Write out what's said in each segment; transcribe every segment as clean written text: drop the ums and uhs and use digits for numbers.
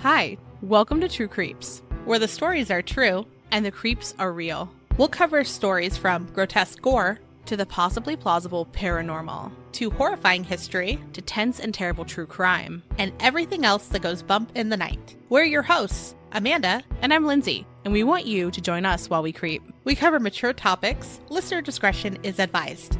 Hi, welcome to True Creeps, where the stories are true and the creeps are real. We'll cover stories from grotesque gore to the possibly plausible paranormal, to horrifying history, to tense and terrible true crime, and everything else that goes bump in the night. We're your hosts, Amanda, and I'm Lindsay, and we want you to join us while we creep. We cover mature topics. Listener discretion is advised.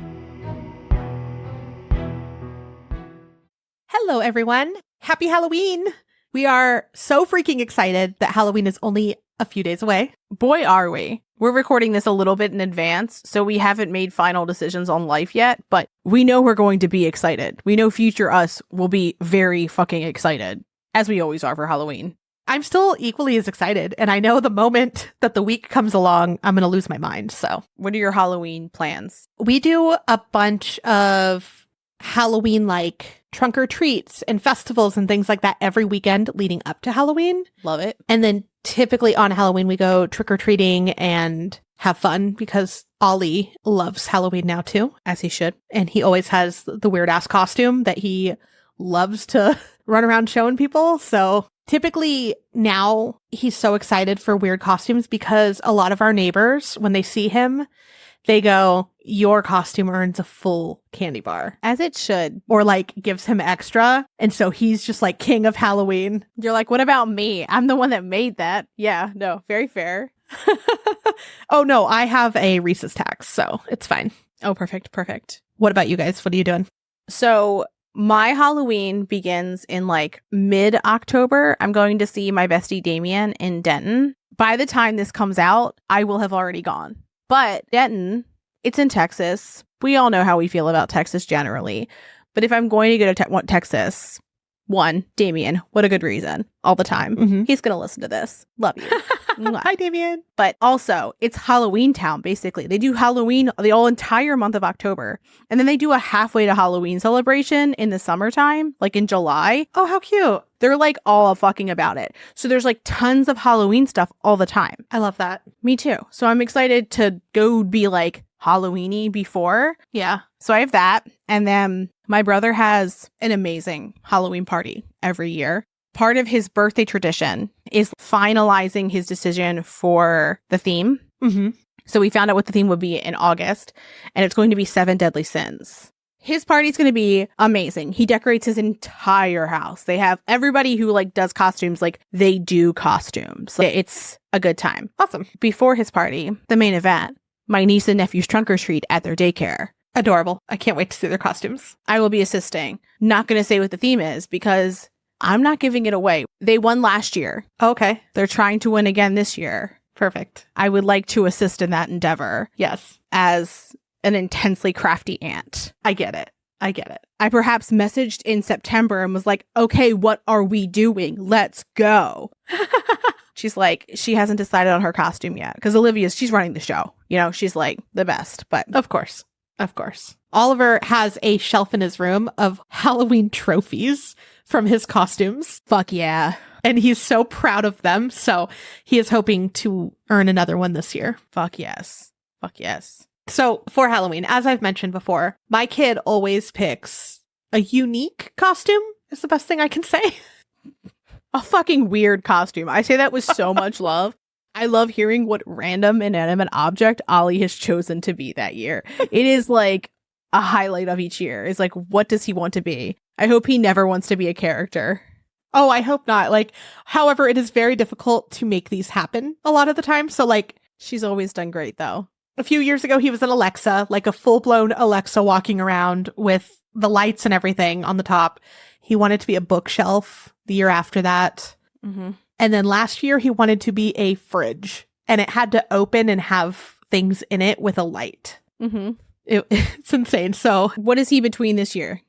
Hello, everyone. Happy Halloween. We are so freaking excited that Halloween is only a few days away. Boy, are we. We're recording this a little bit in advance, so we haven't made final decisions on life yet, but we know we're going to be excited. We know future us will be very fucking excited, as we always are for Halloween. I'm still equally as excited, and I know the moment that the week comes along, I'm going to lose my mind, so. What are your Halloween plans? We do a bunch of Halloween-like trunk or treats and festivals and things like that every weekend leading up to Halloween. Love it. And then typically on Halloween, we go trick-or-treating and have fun because Ollie loves Halloween now too. As he should. And he always has the weird-ass costume that he loves to run around showing people. So typically now he's so excited for weird costumes because a lot of our neighbors, when they see him, they go, your costume earns a full candy bar. As it should. Or like gives him extra. And so he's just like king of Halloween. You're like, what about me? I'm the one that made that. Yeah, no, very fair. Oh no, I have a Reese's tax, so it's fine. Oh, perfect, perfect. What about you guys? What are you doing? So my Halloween begins in like mid-October. I'm going to see my bestie Damien in Denton. By the time this comes out, I will have already gone. But Denton, it's in Texas. We all know how we feel about Texas generally. But if I'm going to go to Texas, one, Damien, what a good reason. All the time. Mm-hmm. He's going to listen to this. Love you. Hi, Damien. But also, it's Halloween town, basically. They do Halloween the whole entire month of October. And then they do a halfway to Halloween celebration in the summertime, like in July. Oh, how cute. They're like all fucking about it. So there's like tons of Halloween stuff all the time. I love that. Me too. So I'm excited to go be like Halloween-y before. Yeah. So I have that. And then my brother has an amazing Halloween party every year. Part of his birthday tradition is finalizing his decision for the theme. Mm-hmm. So we found out what the theme would be in August, and it's going to be 7 Deadly Sins. His party's going to be amazing. He decorates his entire house. They have everybody who like does costumes, like they do costumes. Like, it's a good time. Awesome. Before his party, the main event, my niece and nephew's trunk or treat at their daycare. Adorable. I can't wait to see their costumes. I will be assisting. Not going to say what the theme is because I'm not giving it away. They won last year. Okay. They're trying to win again this year. Perfect. I would like to assist in that endeavor. Yes. As an intensely crafty aunt. I get it. I perhaps messaged in September and was like, okay, what are we doing? Let's go. She's like, she hasn't decided on her costume yet. Because she's running the show. You know, she's like the best. But Of course. Oliver has a shelf in his room of Halloween trophies from his costumes. Fuck yeah. And he's so proud of them. So he is hoping to earn another one this year. Fuck yes. So for Halloween, as I've mentioned before, my kid always picks a unique costume is the best thing I can say. A fucking weird costume. I say that with so much love. I love hearing what random inanimate object Ollie has chosen to be that year. It is like a highlight of each year. It's like, what does he want to be? I hope he never wants to be a character. Oh, I hope not. However, it is very difficult to make these happen a lot of the time. So she's always done great though. A few years ago, he was an Alexa, like a full-blown Alexa walking around with the lights and everything on the top. He wanted to be a bookshelf the year after that. Mm-hmm. And then last year, he wanted to be a fridge. And it had to open and have things in it with a light. Mm-hmm. It's insane. So what is he between this year?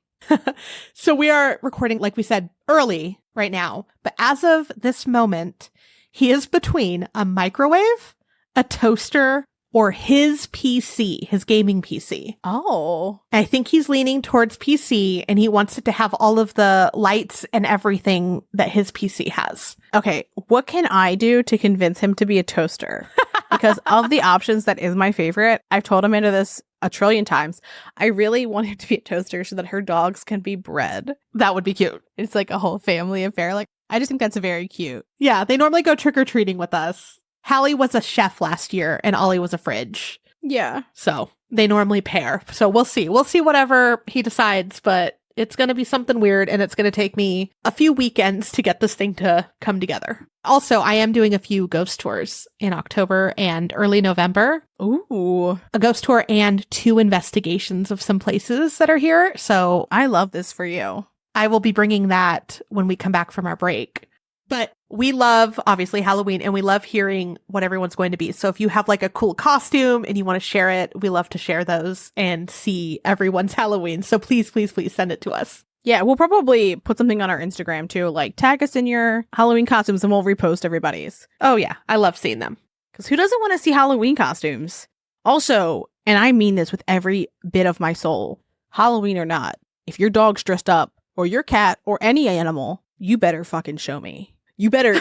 So we are recording, like we said, early right now. But as of this moment, he is between a microwave, a toaster, or his PC, his gaming PC. Oh. I think he's leaning towards PC, and he wants it to have all of the lights and everything that his PC has. Okay, what can I do to convince him to be a toaster? Because of the options, that is my favorite. I've told Amanda this a trillion times. I really want him to be a toaster so that her dogs can be bred. That would be cute. It's like a whole family affair. Like, I just think that's very cute. Yeah, they normally go trick-or-treating with us. Hallie was a chef last year, and Ollie was a fridge. Yeah. So they normally pair. So we'll see. We'll see whatever he decides, but it's going to be something weird, and it's going to take me a few weekends to get this thing to come together. Also, I am doing a few ghost tours in October and early November. Ooh. A ghost tour and 2 investigations of some places that are here. So I love this for you. I will be bringing that when we come back from our break. But we love, obviously, Halloween, and we love hearing what everyone's going to be. So if you have like a cool costume and you want to share it, we love to share those and see everyone's Halloween. So please, please, please send it to us. Yeah, we'll probably put something on our Instagram too, like tag us in your Halloween costumes and we'll repost everybody's. Oh yeah, I love seeing them. Because who doesn't want to see Halloween costumes? Also, and I mean this with every bit of my soul, Halloween or not, if your dog's dressed up or your cat or any animal, you better fucking show me. You better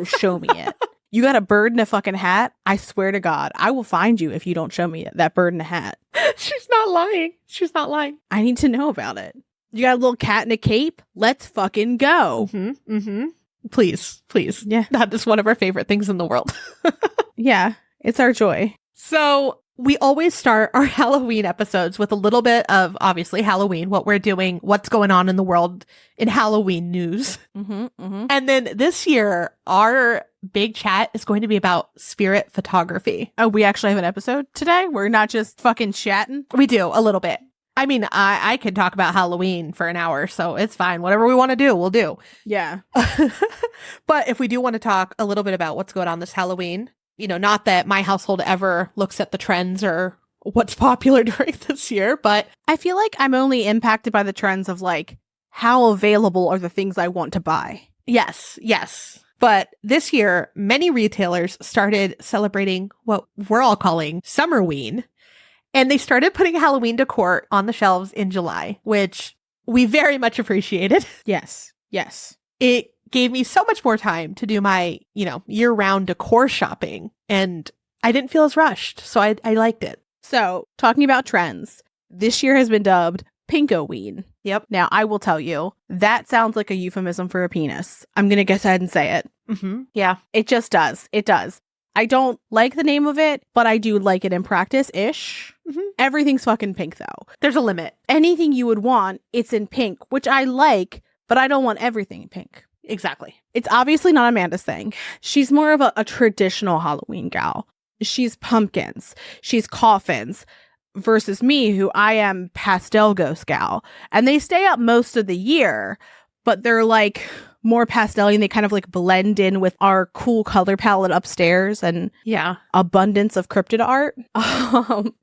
show me it. You got a bird in a fucking hat? I swear to God, I will find you if you don't show me that bird in a hat. She's not lying. She's not lying. I need to know about it. You got a little cat in a cape? Let's fucking go. Mm-hmm. Mm-hmm. Please, please. Yeah. That is one of our favorite things in the world. Yeah, it's our joy. So we always start our Halloween episodes with a little bit of, obviously, Halloween, what we're doing, what's going on in the world in Halloween news. Mm-hmm, mm-hmm. And then this year, our big chat is going to be about spirit photography. Oh, we actually have an episode today? We're not just fucking chatting? We do, a little bit. I mean, I could talk about Halloween for an hour, so it's fine. Whatever we want to do, we'll do. Yeah. But if we do want to talk a little bit about what's going on this Halloween, you know, not that my household ever looks at the trends or what's popular during this year, but I feel like I'm only impacted by the trends of like, how available are the things I want to buy? yes, yes. But this year, many retailers started celebrating what we're all calling Summerween. And they started putting Halloween decor on the shelves in July, which we very much appreciated. Yes. Yes. It gave me so much more time to do my, year-round decor shopping. And I didn't feel as rushed. So I liked it. So, talking about trends, this year has been dubbed Pinkoween. Yep. Now, I will tell you, that sounds like a euphemism for a penis. I'm going to go ahead and say it. Mm-hmm. Yeah. It just does. It does. I don't like the name of it, but I do like it in practice-ish. Mm-hmm. Everything's fucking pink, though. There's a limit. Anything you would want, it's in pink, which I like, but I don't want everything in pink. Exactly. It's obviously not Amanda's thing. She's more of a traditional Halloween gal. She's pumpkins. She's coffins. Versus me, who I am pastel ghost gal. And they stay up most of the year, but they're like more pastel and they kind of like blend in with our cool color palette upstairs and Yeah. abundance of cryptid art.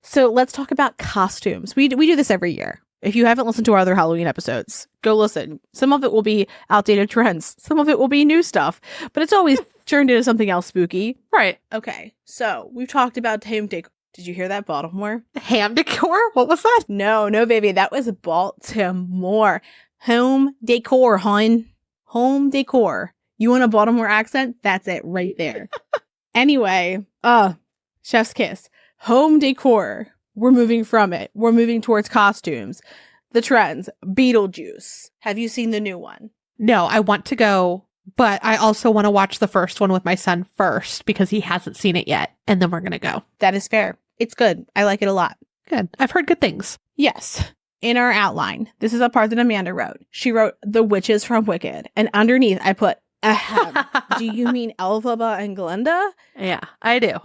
So let's talk about costumes. We do this every year. If you haven't listened to our other Halloween episodes, go listen. Some of it will be outdated trends. Some of it will be new stuff, but it's always turned into something else spooky. Right. Okay. So we've talked about home decor. Did you hear that, Baltimore? Ham decor? What was that? No, baby. That was Baltimore. Home decor, hon. Home decor. You want a Baltimore accent? That's it right there. Anyway, chef's kiss. Home decor. We're moving from it. We're moving towards costumes. The trends. Beetlejuice. Have you seen the new one? No, I want to go, but I also want to watch the first one with my son first because he hasn't seen it yet. And then we're going to go. That is fair. It's good. I like it a lot. Good. I've heard good things. Yes. In our outline, this is a part that Amanda wrote. She wrote The Witches from Wicked. And underneath, I put, ahem. Do you mean Elphaba and Glinda? Yeah, I do.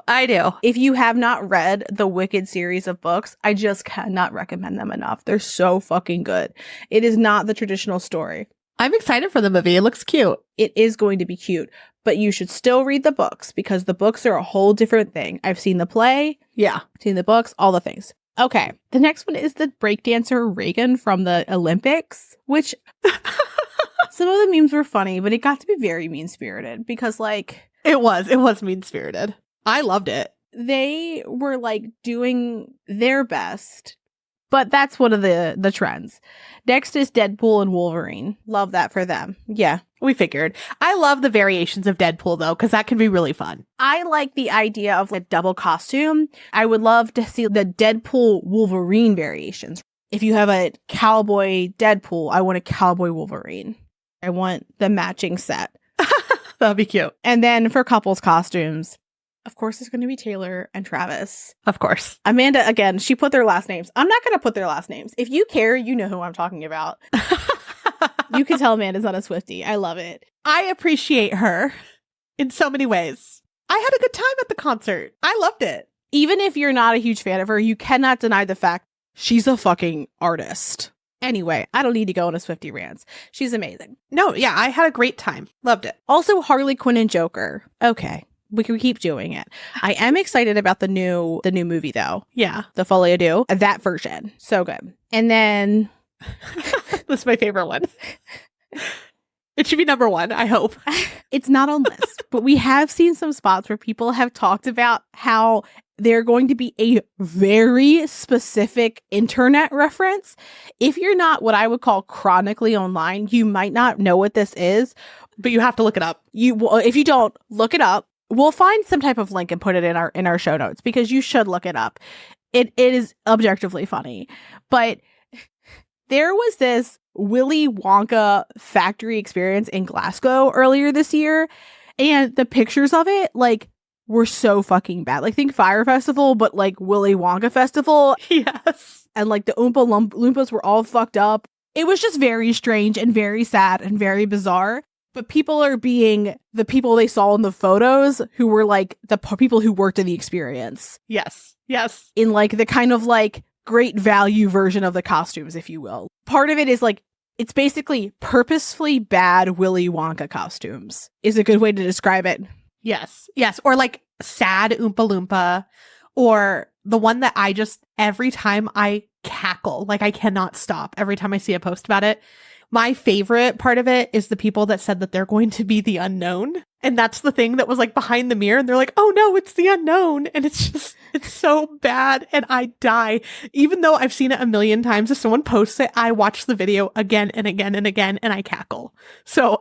If you have not read the Wicked series of books, I just cannot recommend them enough. They're so fucking good. It is not the traditional story. I'm excited for the movie. It looks cute. It is going to be cute, but you should still read the books because the books are a whole different thing. I've seen the play, Yeah. seen the books, all the things. Okay, the next one is the breakdancer Reagan from the Olympics, which some of the memes were funny, but it got to be very mean-spirited because, like... It was mean-spirited. I loved it. They were, like, doing their best, but that's one of the trends. Next is Deadpool and Wolverine. Love that for them. Yeah. We figured. I love the variations of Deadpool, though, because that can be really fun. I like the idea of a double costume. I would love to see the Deadpool Wolverine variations. If you have a cowboy Deadpool, I want a cowboy Wolverine. I want the matching set. That'll be cute. And then for couples costumes, of course, it's going to be Taylor and Travis. Of course. Amanda, again, she put their last names. I'm not going to put their last names. If you care, you know who I'm talking about. You can tell Amanda's not a Swiftie. I love it. I appreciate her in so many ways. I had a good time at the concert. I loved it. Even if you're not a huge fan of her, you cannot deny the fact she's a fucking artist. Anyway, I don't need to go on a Swiftie rant. She's amazing. No, yeah, I had a great time. Loved it. Also, Harley Quinn and Joker. Okay. We can keep doing it. I am excited about the new movie though. Yeah. The Folie à Deux. That version. So good. And then this is my favorite one. It should be number one, I hope. It's not on list, but we have seen some spots where people have talked about how they're going to be a very specific internet reference. If you're not what I would call chronically online, you might not know what this is, but you have to look it up. If you don't, look it up. We'll find some type of link and put it in our show notes because you should look it up. It is objectively funny. But there was this Willy Wonka factory experience in Glasgow earlier this year, and the pictures of it were so fucking bad. Think Fire Festival, but Willy Wonka Festival. Yes. And the Oompa Loompas were all fucked up. It was just very strange and very sad and very bizarre. But people are being the people they saw in the photos who were the people who worked in the experience. Yes. Yes. In the kind of great value version of the costumes, if you will. Part of it is it's basically purposefully bad Willy Wonka costumes is a good way to describe it. Yes. Yes. Or sad Oompa Loompa, or the one that I just, every time I cackle, I cannot stop every time I see a post about it. My favorite part of it is the people that said that they're going to be the unknown. And that's the thing that was behind the mirror. And they're like, oh no, it's the unknown. And it's so bad. And I die. Even though I've seen it a million times, if someone posts it, I watch the video again and again and again, and I cackle. So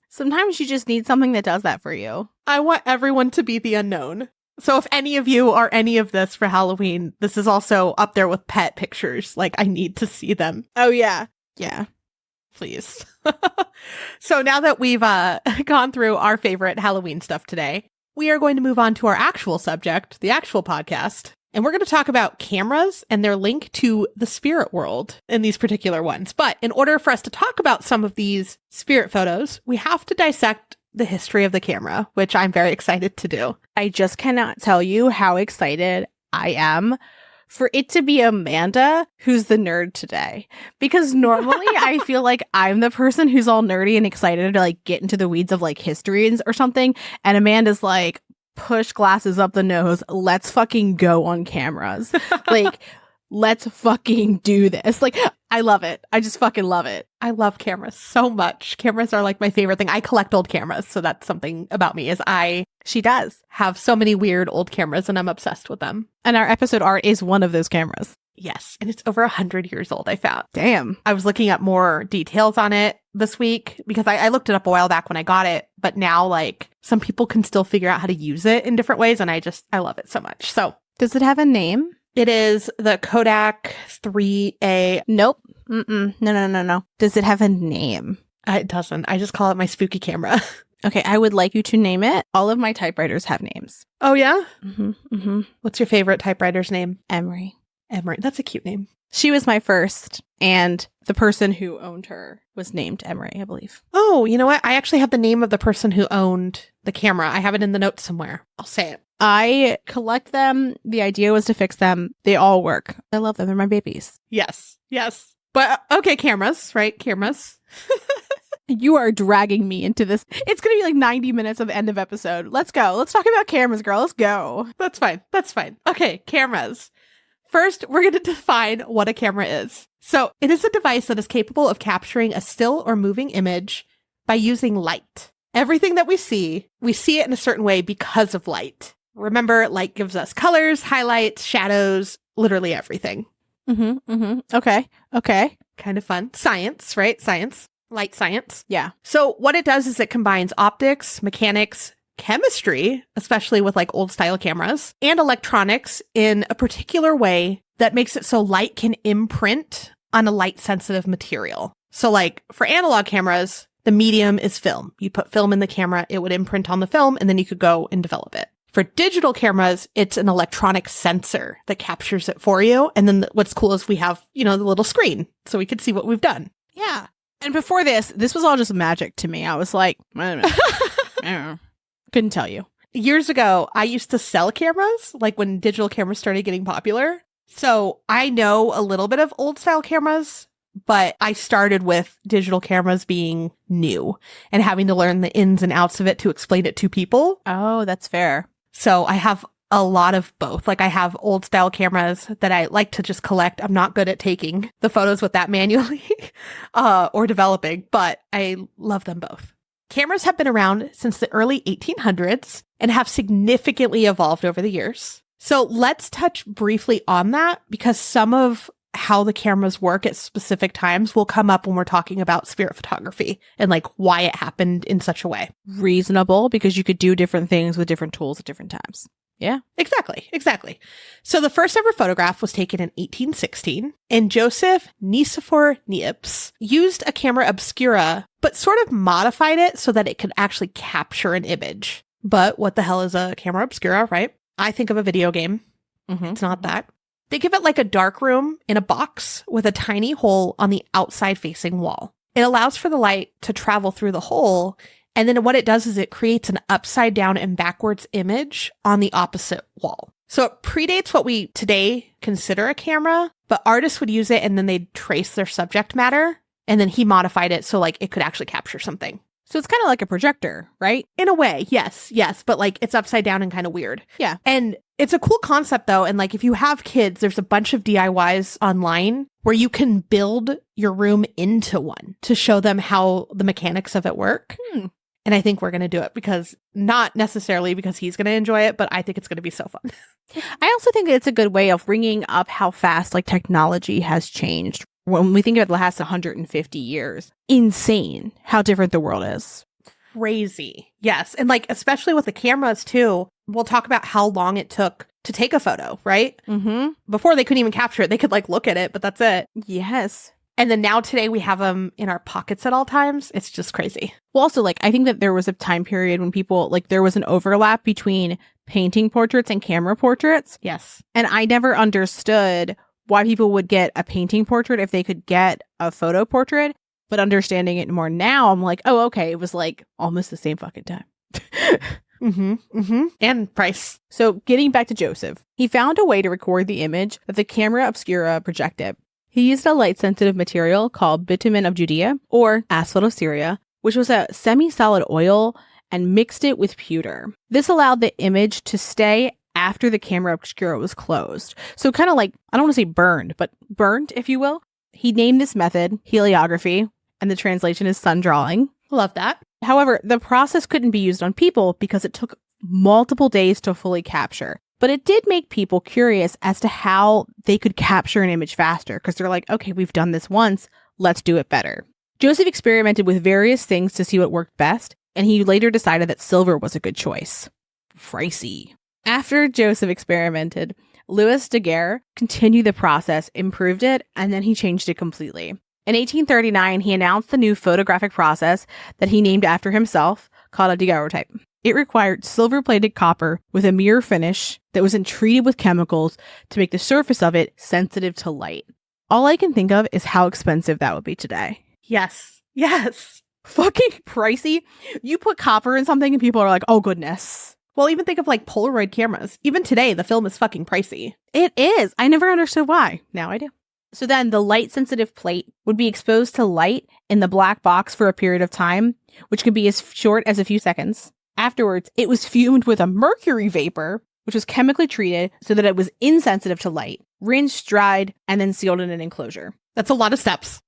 sometimes you just need something that does that for you. I want everyone to be the unknown. So if any of you are any of this for Halloween, this is also up there with pet pictures. I need to see them. Oh yeah. Yeah. Please. So now that we've gone through our favorite Halloween stuff today, we are going to move on to our actual subject, the actual podcast. And we're going to talk about cameras and their link to the spirit world in these particular ones. But in order for us to talk about some of these spirit photos, we have to dissect the history of the camera, which I'm very excited to do. I just cannot tell you how excited I am for it to be Amanda who's the nerd today. Because normally I feel like I'm the person who's all nerdy and excited to get into the weeds of history or something. And Amanda's push glasses up the nose. Let's fucking go on cameras. Let's fucking do this. I love it. I just fucking love it. I love cameras so much. Cameras are my favorite thing. I collect old cameras. So that's something about me is she does have so many weird old cameras and I'm obsessed with them. And our episode art is one of those cameras. Yes. And it's over 100 years old, I found. Damn. I was looking up more details on it this week because I looked it up a while back when I got it. But now some people can still figure out how to use it in different ways. And I love it so much. So does it have a name? It is the Kodak 3A. Nope. No. Does it have a name? It doesn't. I just call it my spooky camera. Okay, I would like you to name it. All of my typewriters have names. Oh, yeah? Mm-hmm. What's your favorite typewriter's name? Emery. Emery. That's a cute name. She was my first, and the person who owned her was named Emery, I believe. Oh, you know what? I actually have the name of the person who owned the camera. I have it in the notes somewhere. I'll say it. I collect them. The idea was to fix them. They all work. I love them. They're my babies. Yes. Yes. But okay, cameras, right? Cameras. You are dragging me into this. It's going to be 90 minutes of end of episode. Let's go. Let's talk about cameras, girl. Let's go. That's fine. That's fine. Okay, cameras. First, we're going to define what a camera is. So it is a device that is capable of capturing a still or moving image by using light. Everything that we see it in a certain way because of light. Remember, light gives us colors, highlights, shadows, literally everything. Okay. Kind of fun. Science, right? Science. Light science. Yeah. So what it does is it combines optics, mechanics, chemistry, especially with old style cameras, and electronics in a particular way that makes it so light can imprint on a light sensitive material. So for analog cameras, The medium is film. You put film in the camera, it would imprint on the film, and then you could go and develop it. For digital cameras, it's an electronic sensor that captures it for you. And then what's cool is we have, the little screen so we could see what we've done. Yeah. And before this was all just magic to me. I was like, I don't know. I don't know. Couldn't tell you. Years ago, I used to sell cameras, like when digital cameras started getting popular. So I know a little bit of old style cameras, but I started with digital cameras being new and having to learn the ins and outs of it to explain it to people. Oh, that's fair. So I have a lot of both. Like I have old style cameras that I like to just collect. I'm not good at taking the photos with that manually or developing, but I love them both. Cameras have been around since the early 1800s and have significantly evolved over the years. So let's touch briefly on that because some of how the cameras work at specific times will come up when we're talking about spirit photography and like why it happened in such a way. Reasonable because you could do different things with different tools at different times. Yeah. Exactly. So the first ever photograph was taken in 1816, and Joseph Nicephore Niepce used a camera obscura, but sort of modified it so that it could actually capture an image. But what the hell is a camera obscura, right? I think of a video game. It's not that. Think of it like a dark room in a box with a tiny hole on the outside facing wall. It allows for the light to travel through the hole. And then what it does is it creates an upside down and backwards image on the opposite wall. So it predates what we today consider a camera, but artists would use it and then they'd trace their subject matter. And then he modified it so like it could actually capture something. So it's kind of like a projector, right? In a way, yes. But like it's upside down and kind of weird. Yeah. And it's a cool concept though. And like if you have kids, there's a bunch of DIYs online where you can build your room into one to show them how the mechanics of it work. And I think we're going to do it because not necessarily because he's going to enjoy it, but I think it's going to be so fun. I also think it's a good way of bringing up how fast like technology has changed. When we think of the last 150 years, insane how different the world is. Crazy. Yes. And like, especially with the cameras too, we'll talk about how long it took to take a photo, right? Before they couldn't even capture it. They could like look at it, but that's it. Yes. And then now today we have them in our pockets at all times. It's just crazy. Well, also, like, I think that there was a time period when people, like, there was an overlap between painting portraits and camera portraits. Yes. And I never understood why people would get a painting portrait if they could get a photo portrait. But understanding it more now, I'm like, oh, okay. It was like almost the same fucking time. And price. So getting back to Joseph, he found a way to record the image that the camera obscura projected. He used a light-sensitive material called bitumen of Judea, or asphalt of Syria, which was a semi-solid oil, and mixed it with pewter. This allowed the image to stay after the camera obscura was closed. So kind of like, I don't want to say burned, but burnt, if you will. He named this method heliography, and the translation is sun drawing. Love that. However, the process couldn't be used on people because it took multiple days to fully capture. But it did make people curious as to how they could capture an image faster because they're like, okay, we've done this once, let's do it better. Joseph experimented with various things to see what worked best, and he later decided that silver was a good choice. Pricey. After Joseph experimented, Louis Daguerre continued the process, improved it, and then he changed it completely. In 1839, he announced the new photographic process that he named after himself, called a daguerreotype. It required silver-plated copper with a mirror finish that was treated with chemicals to make the surface of it sensitive to light. All I can think of is how expensive that would be today. Yes. Fucking pricey. You put copper in something and people are like, oh goodness. Well, even think of like Polaroid cameras. Even today, the film is fucking pricey. It is. I never understood why. Now I do. So then the light-sensitive plate would be exposed to light in the black box for a period of time, which could be as short as a few seconds. Afterwards, it was fumed with a mercury vapor, which was chemically treated so that it was insensitive to light, rinsed, dried, and then sealed in an enclosure. That's a lot of steps.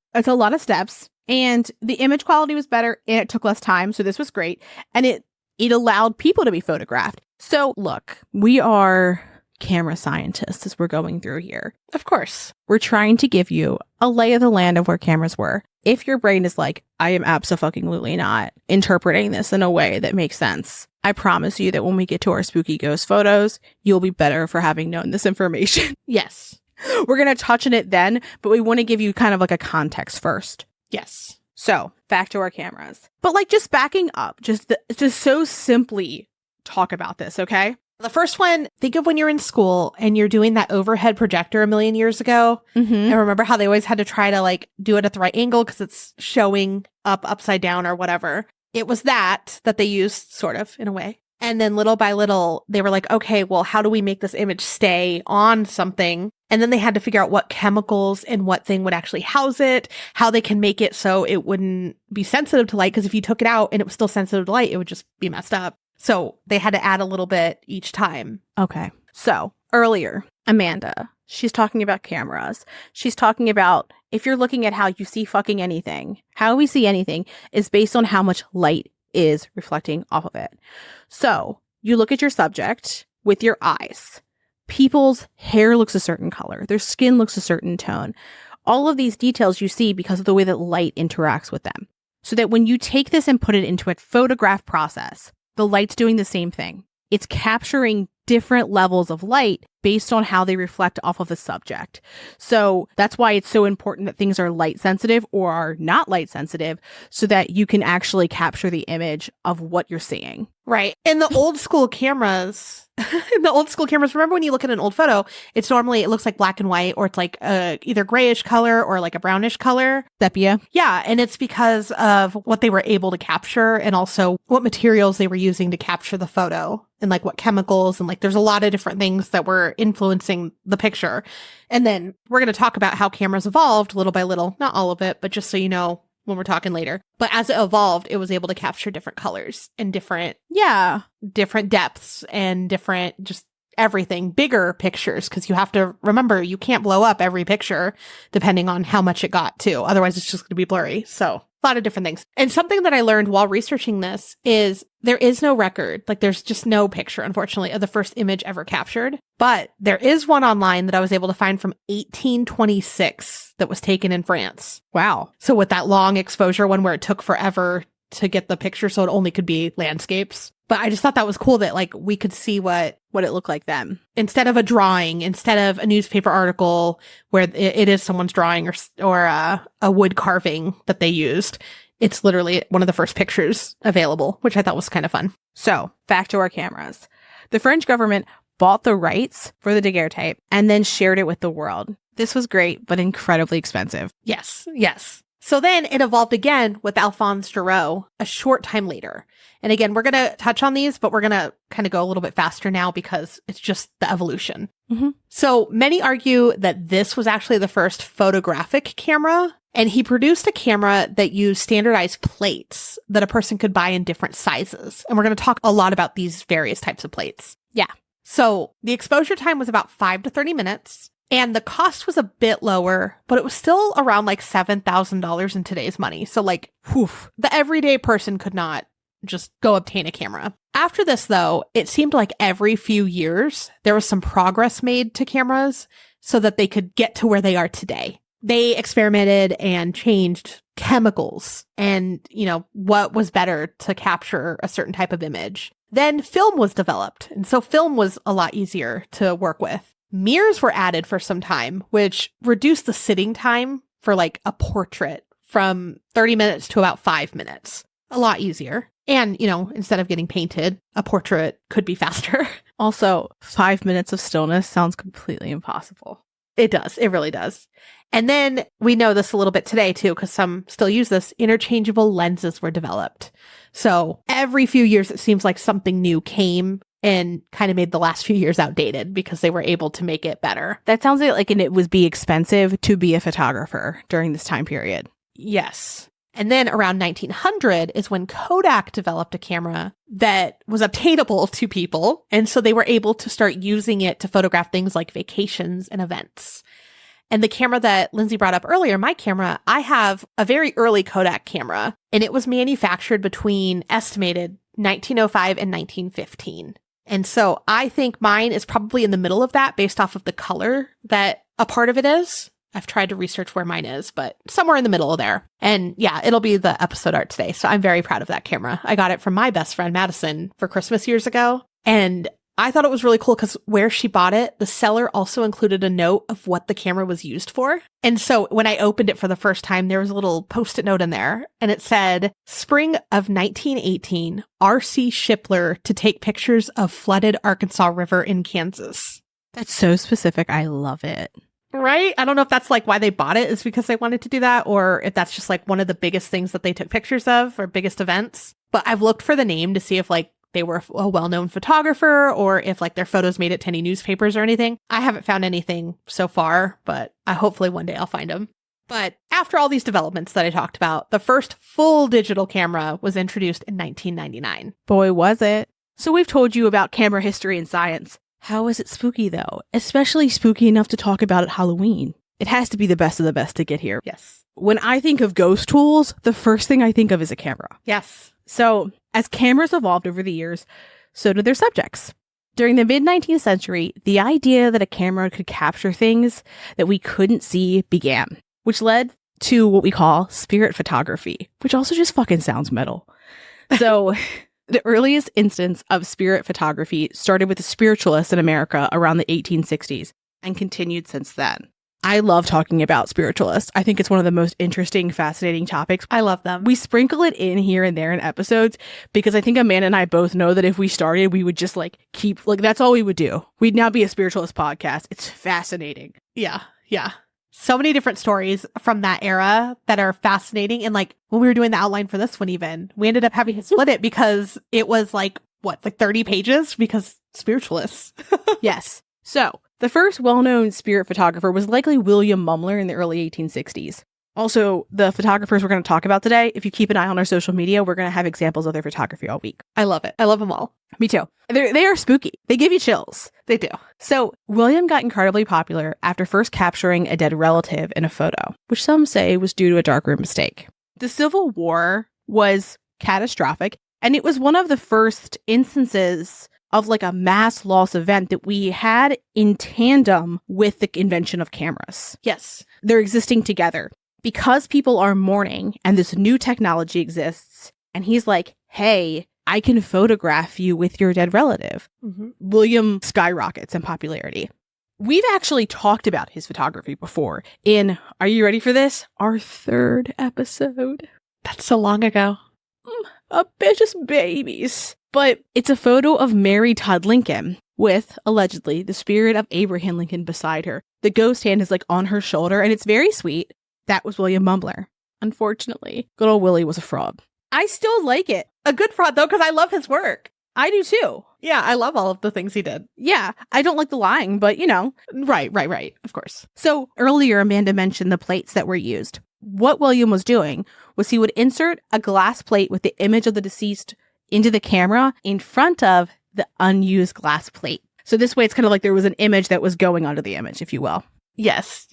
And the image quality was better and it took less time. So this was great. And it allowed people to be photographed. So look, we are camera scientists as we're going through here. Of course. We're trying to give you a lay of the land of where cameras were. If your brain is like, I am abso-fucking-lutely not interpreting this in a way that makes sense, I promise you that when we get to our spooky ghost photos, you'll be better for having known this information. Yes. We're going to touch on it then, but we want to give you kind of like a context first. Yes. So, back to our cameras. But like just backing up, just so simply talk about this, okay? The first one, think of when you're in school and you're doing that overhead projector a million years ago. Mm-hmm. And remember how they always had to try to like do it at the right angle because it's showing up upside down or whatever. It was that they used sort of in a way. And then little by little, they were like, okay, well, how do we make this image stay on something? And then they had to figure out what chemicals and what thing would actually house it, how they can make it so it wouldn't be sensitive to light. Because if you took it out and it was still sensitive to light, it would just be messed up. So they had to add a little bit each time. Okay. So earlier, Amanda, she's talking about cameras. She's talking about if you're looking at how you see fucking anything, how we see anything is based on how much light is reflecting off of it. So you look at your subject with your eyes. People's hair looks a certain color. Their skin looks a certain tone. All of these details you see because of the way that light interacts with them. So that when you take this and put it into a photograph process, the light's doing the same thing. It's capturing different levels of light based on how they reflect off of the subject. So that's why it's so important that things are light sensitive or are not light sensitive so that you can actually capture the image of what you're seeing. Right. In the old school cameras, remember when you look at an old photo, it's normally, it looks like black and white, or it's like either grayish color or like a brownish color. Sepia. Yeah. And it's because of what they were able to capture and also what materials they were using to capture the photo and like what chemicals and like there's a lot of different things that were influencing the picture. And then we're going to talk about how cameras evolved little by little, not all of it, but just so you know when we're talking later. But as it evolved, it was able to capture different colors and different depths and different just everything, bigger pictures, because you have to remember you can't blow up every picture depending on how much it got to. Otherwise, it's just going to be blurry. So a lot of different things. And something that I learned while researching this is there is no record. Like there's just no picture, unfortunately, of the first image ever captured. But there is one online that I was able to find from 1826 that was taken in France. Wow. So with that long exposure one where it took forever to get the picture, so it only could be landscapes. But I just thought that was cool that like we could see what it looked like then. Instead of a drawing, instead of a newspaper article where it is someone's drawing or a wood carving that they used, it's literally one of the first pictures available, which I thought was kind of fun. So back to our cameras. The French government bought the rights for the daguerreotype and then shared it with the world. This was great, but incredibly expensive. Yes. So then it evolved again with Alphonse Giraud a short time later. And again, we're going to touch on these, but we're going to kind of go a little bit faster now because it's just the evolution. Mm-hmm. So many argue that this was actually the first photographic camera. And he produced a camera that used standardized plates that a person could buy in different sizes. And we're going to talk a lot about these various types of plates. Yeah. So the exposure time was about 5 to 30 minutes. And the cost was a bit lower, but it was still around like $7,000 in today's money. So like, the everyday person could not just go obtain a camera. After this, though, it seemed like every few years, there was some progress made to cameras so that they could get to where they are today. They experimented and changed chemicals and, what was better to capture a certain type of image. Then film was developed. And so film was a lot easier to work with. Mirrors were added for some time, which reduced the sitting time for like a portrait from 30 minutes to about 5 minutes. A lot easier. And, instead of getting painted, a portrait could be faster. Also, 5 minutes of stillness sounds completely impossible. It does. It really does. And then we know this a little bit today too, because some still use this. Interchangeable lenses were developed. So every few years, it seems like something new came and kind of made the last few years outdated because they were able to make it better. That sounds like it would be expensive to be a photographer during this time period. Yes. And then around 1900 is when Kodak developed a camera that was obtainable to people. And so they were able to start using it to photograph things like vacations and events. And the camera that Lindsay brought up earlier, my camera, I have a very early Kodak camera, and it was manufactured between estimated 1905 and 1915. And so I think mine is probably in the middle of that based off of the color that a part of it is. I've tried to research where mine is, but somewhere in the middle of there. And yeah, it'll be the episode art today. So I'm very proud of that camera. I got it from my best friend, Madison, for Christmas years ago. And I thought it was really cool because where she bought it, the seller also included a note of what the camera was used for. And so when I opened it for the first time, there was a little post-it note in there and it said, spring of 1918, R.C. Shipler to take pictures of flooded Arkansas River in Kansas. That's so specific. I love it. Right? I don't know if that's like why they bought it is because they wanted to do that or if that's just like one of the biggest things that they took pictures of or biggest events. But I've looked for the name to see if like they were a well-known photographer or if like their photos made it to any newspapers or anything. I haven't found anything so far, but hopefully one day I'll find them. But after all these developments that I talked about, the first full digital camera was introduced in 1999. Boy, was it. So we've told you about camera history and science. How is it spooky though? Especially spooky enough to talk about at Halloween. It has to be the best of the best to get here. Yes. When I think of ghost tools, the first thing I think of is a camera. Yes. So, as cameras evolved over the years, so did their subjects. During the mid-19th century, the idea that a camera could capture things that we couldn't see began, which led to what we call spirit photography, which also just fucking sounds metal. So, the earliest instance of spirit photography started with the spiritualists in America around the 1860s and continued since then. I love talking about spiritualists. I think it's one of the most interesting, fascinating topics. I love them. We sprinkle it in here and there in episodes because I think Amanda and I both know that if we started, we would just like keep, like that's all we would do. We'd now be a spiritualist podcast. It's fascinating. Yeah. Yeah. So many different stories from that era that are fascinating. And like when we were doing the outline for this one, even we ended up having to split it because it was like 30 pages because spiritualists. Yes. So the first well-known spirit photographer was likely William Mumler in the early 1860s. Also, the photographers we're going to talk about today, if you keep an eye on our social media, we're going to have examples of their photography all week. I love it. I love them all. Me too. They are spooky. They give you chills. They do. So, William got incredibly popular after first capturing a dead relative in a photo, which some say was due to a darkroom mistake. The Civil War was catastrophic, and it was one of the first instances of like a mass loss event that we had in tandem with the invention of cameras. Yes. They're existing together because people are mourning and this new technology exists. And he's like, hey, I can photograph you with your dead relative. Mm-hmm. William skyrockets in popularity. We've actually talked about his photography before in, are you ready for this? Our third episode. That's so long ago. Ambitious babies. But it's a photo of Mary Todd Lincoln with, allegedly, the spirit of Abraham Lincoln beside her. The ghost hand is like on her shoulder and it's very sweet. That was William Mumler. Unfortunately, good old Willie was a fraud. I still like it. A good fraud though, because I love his work. I do too. Yeah, I love all of the things he did. Yeah, I don't like the lying, but you know. Right. Of course. So earlier, Amanda mentioned the plates that were used. What William was doing was he would insert a glass plate with the image of the deceased into the camera in front of the unused glass plate. So this way, it's kind of like there was an image that was going onto the image, if you will. Yes.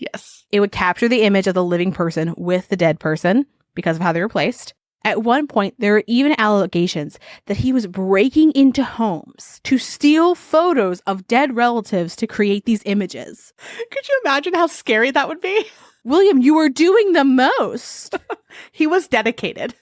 It would capture the image of the living person with the dead person because of how they were placed. At one point, there were even allegations that he was breaking into homes to steal photos of dead relatives to create these images. Could you imagine how scary that would be? William, you were doing the most. He was dedicated.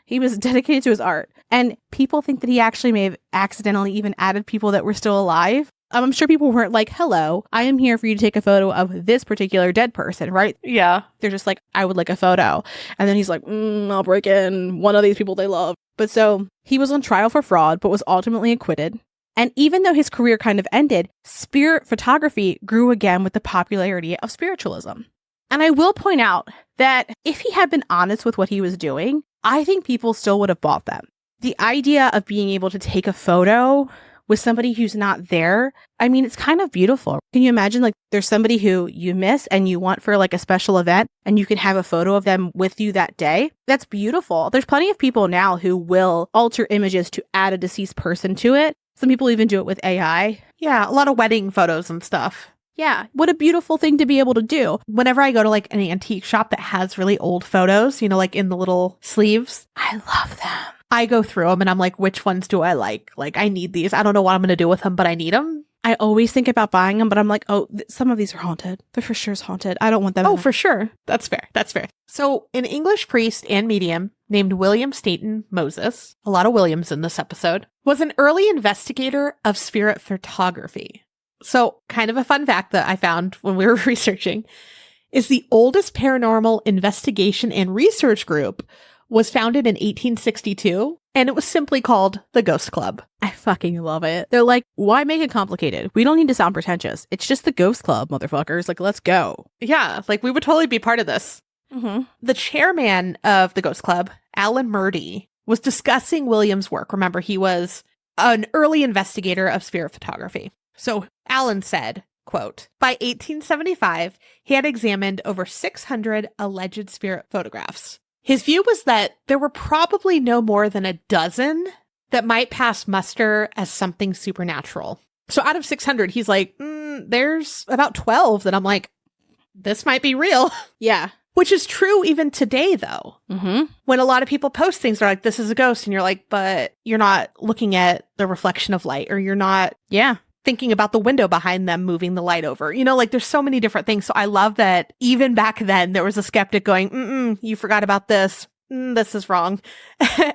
He was dedicated to his art. And people think that he actually may have accidentally even added people that were still alive. I'm sure people weren't like, hello, I am here for you to take a photo of this particular dead person, right? Yeah. They're just like, I would like a photo. And then he's like, I'll break in one of these people they love. But so he was on trial for fraud, but was ultimately acquitted. And even though his career kind of ended, spirit photography grew again with the popularity of spiritualism. And I will point out that if he had been honest with what he was doing, I think people still would have bought them. The idea of being able to take a photo with somebody who's not there, I mean, it's kind of beautiful. Can you imagine like there's somebody who you miss and you want for like a special event and you can have a photo of them with you that day? That's beautiful. There's plenty of people now who will alter images to add a deceased person to it. Some people even do it with AI. Yeah, a lot of wedding photos and stuff. Yeah, what a beautiful thing to be able to do. Whenever I go to like an antique shop that has really old photos, you know, like in the little sleeves, I love them. I go through them and I'm like, which ones do I like? Like, I need these. I don't know what I'm going to do with them, but I need them. I always think about buying them, but I'm like, oh, some of these are haunted. They're for sure haunted. I don't want them. Oh, for sure. That's fair. So an English priest and medium named William Staten Moses, a lot of Williams in this episode, was an early investigator of spirit photography. So kind of a fun fact that I found when we were researching is the oldest paranormal investigation and research group was founded in 1862, and it was simply called the Ghost Club. I fucking love it. They're like, why make it complicated? We don't need to sound pretentious. It's just the Ghost Club, motherfuckers. Like, let's go. Yeah, like we would totally be part of this. Mm-hmm. The chairman of the Ghost Club, Alan Murdy, was discussing William's work. Remember, he was an early investigator of spirit photography. So Alan said, quote, by 1875, he had examined over 600 alleged spirit photographs. His view was that there were probably no more than a dozen that might pass muster as something supernatural. So out of 600, he's like, there's about 12 that I'm like, this might be real. Yeah. Which is true even today, though. Mm-hmm. When a lot of people post things, they're like, this is a ghost. And you're like, but you're not looking at the reflection of light, or you're not thinking about the window behind them moving the light over. You know, like there's so many different things. So I love that even back then there was a skeptic going, you forgot about this. This is wrong.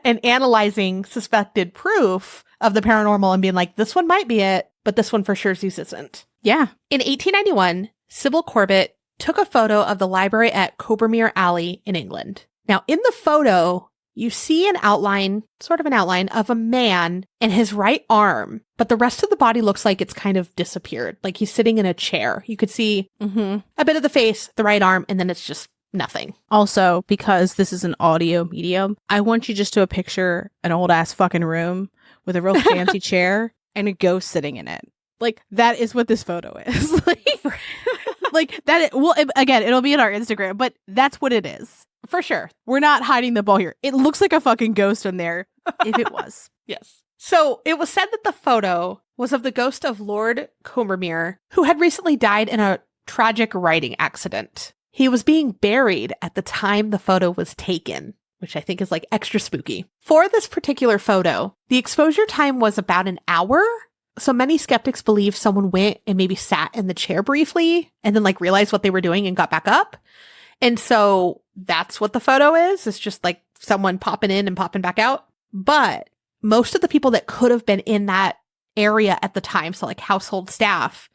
And analyzing suspected proof of the paranormal and being like, this one might be it, but this one for sure isn't. Yeah. In 1891, Sybil Corbett took a photo of the library at Cobermere Alley in England. Now, in the photo, you see an outline, sort of an outline of a man and his right arm, but the rest of the body looks like it's kind of disappeared. Like he's sitting in a chair. You could see a bit of the face, the right arm, and then it's just nothing. Also, because this is an audio medium, I want you just to picture an old ass fucking room with a real fancy chair and a ghost sitting in it. Like, that is what this photo is. Like that. Well, again, it'll be in our Instagram, but that's what it is. For sure. We're not hiding the ball here. It looks like a fucking ghost in there if it was. Yes. So it was said that the photo was of the ghost of Lord Comermere, who had recently died in a tragic riding accident. He was being buried at the time the photo was taken, which I think is like extra spooky. For this particular photo, the exposure time was about an hour. So many skeptics believe someone went and maybe sat in the chair briefly and then like realized what they were doing and got back up. And so that's what the photo is. It's just like someone popping in and popping back out. But most of the people that could have been in that area at the time, so like household staff,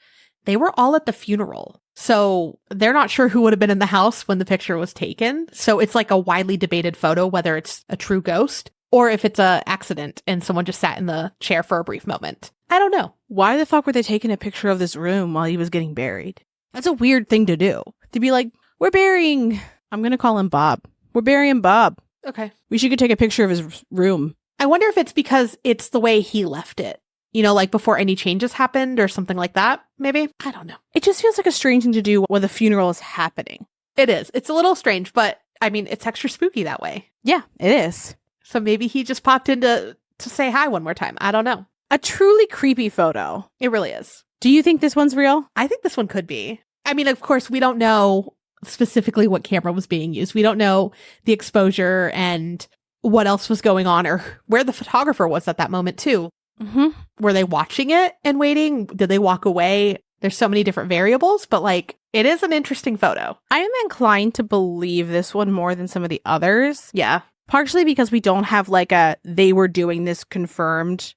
they were all at the funeral. So they're not sure who would have been in the house when the picture was taken. So it's like a widely debated photo, whether it's a true ghost or if it's an accident and someone just sat in the chair for a brief moment. I don't know. Why the fuck were they taking a picture of this room while he was getting buried? That's a weird thing to do. To be like, we're burying, I'm going to call him Bob. We're burying Bob. Okay. We should go take a picture of his room. I wonder if it's because it's the way he left it. You know, like before any changes happened or something like that, maybe? I don't know. It just feels like a strange thing to do when the funeral is happening. It is. It's a little strange, but I mean, it's extra spooky that way. Yeah, it is. So maybe he just popped in to say hi one more time. I don't know. A truly creepy photo. It really is. Do you think this one's real? I think this one could be. I mean, of course, we don't know specifically what camera was being used. We don't know the exposure and what else was going on or where the photographer was at that moment, too. Mm-hmm. Were they watching it and waiting? Did they walk away? There's so many different variables, but like, it is an interesting photo. I am inclined to believe this one more than some of the others. Yeah. Partially because we don't have like a they were doing this confirmed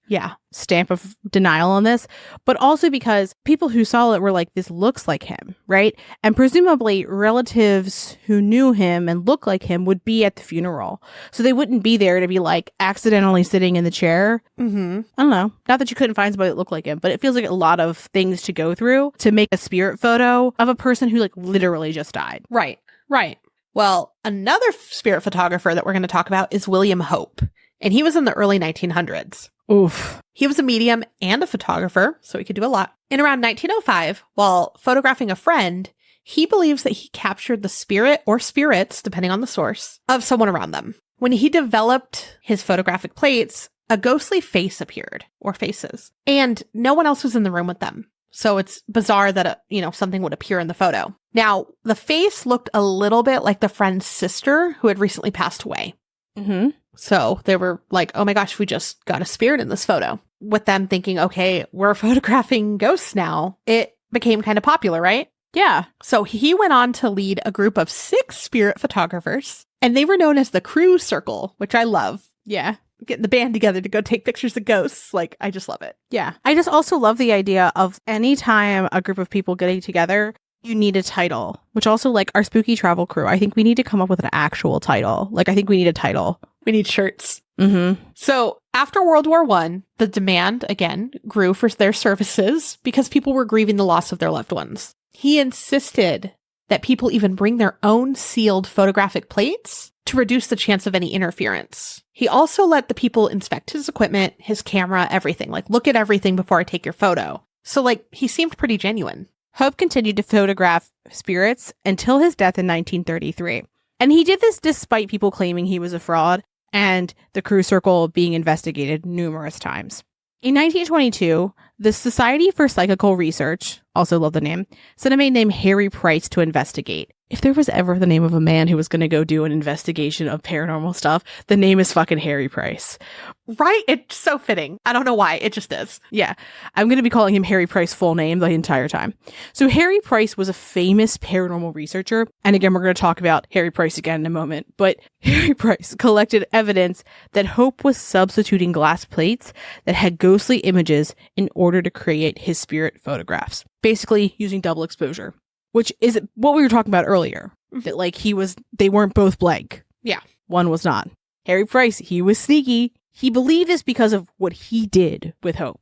stamp of denial on this, but also because people who saw it were like, this looks like him, right? And presumably relatives who knew him and looked like him would be at the funeral. So they wouldn't be there to be like accidentally sitting in the chair. Mm-hmm. I don't know. Not that you couldn't find somebody that looked like him, but it feels like a lot of things to go through to make a spirit photo of a person who like literally just died. Right. Right. Well, another spirit photographer that we're going to talk about is William Hope, and he was in the early 1900s. Oof. He was a medium and a photographer, so he could do a lot. In around 1905, while photographing a friend, he believes that he captured the spirit or spirits, depending on the source, of someone around them. When he developed his photographic plates, a ghostly face appeared, or faces, and no one else was in the room with them. So it's bizarre that, something would appear in the photo. Now, the face looked a little bit like the friend's sister who had recently passed away. Mm-hmm. So they were like, oh my gosh, we just got a spirit in this photo. With them thinking, okay, we're photographing ghosts now. It became kind of popular, right? Yeah. So he went on to lead a group of 6 spirit photographers And they were known as the Crew Circle, which I love. Yeah. Getting the band together to go take pictures of ghosts. Like, I just love it. Yeah. I just also love the idea of anytime a group of people getting together, you need a title, which also like our spooky travel crew. I think we need to come up with an actual title. Like, I think we need a title. We need shirts. Mm-hmm. So after World War I, the demand, again, grew for their services because people were grieving the loss of their loved ones. He insisted that people even bring their own sealed photographic plates to reduce the chance of any interference. He also let the people inspect his equipment, his camera, everything. Like, look at everything before I take your photo. So, like, he seemed pretty genuine. Hope continued to photograph spirits until his death in 1933. And he did this despite people claiming he was a fraud and the Crew Circle being investigated numerous times. In 1922, the Society for Psychical Research, also love the name, sent a man named Harry Price to investigate. If there was ever the name of a man who was going to go do an investigation of paranormal stuff, the name is fucking Harry Price. Right? It's so fitting. I don't know why. It just is. Yeah. I'm going to be calling him Harry Price full name the entire time. So Harry Price was a famous paranormal researcher. And again, we're going to talk about Harry Price again in a moment. But Harry Price collected evidence that Hope was substituting glass plates that had ghostly images in order to create his spirit photographs. Basically using double exposure. Which is what we were talking about earlier. That like they weren't both blank. Yeah. One was not. Harry Price, he was sneaky. He believed this because of what he did with Hope.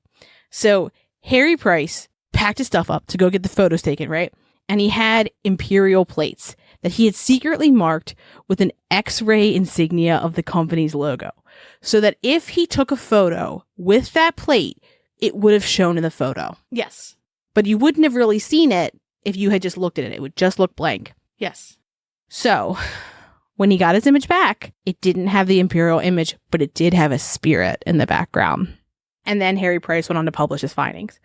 So Harry Price packed his stuff up to go get the photos taken, right? And he had imperial plates that he had secretly marked with an X-ray insignia of the company's logo. So that if he took a photo with that plate, it would have shown in the photo. Yes. But you wouldn't have really seen it if you had just looked at it. It would just look blank. Yes. So, when he got his image back, it didn't have the imperial image, but it did have a spirit in the background. And then Harry Price went on to publish his findings.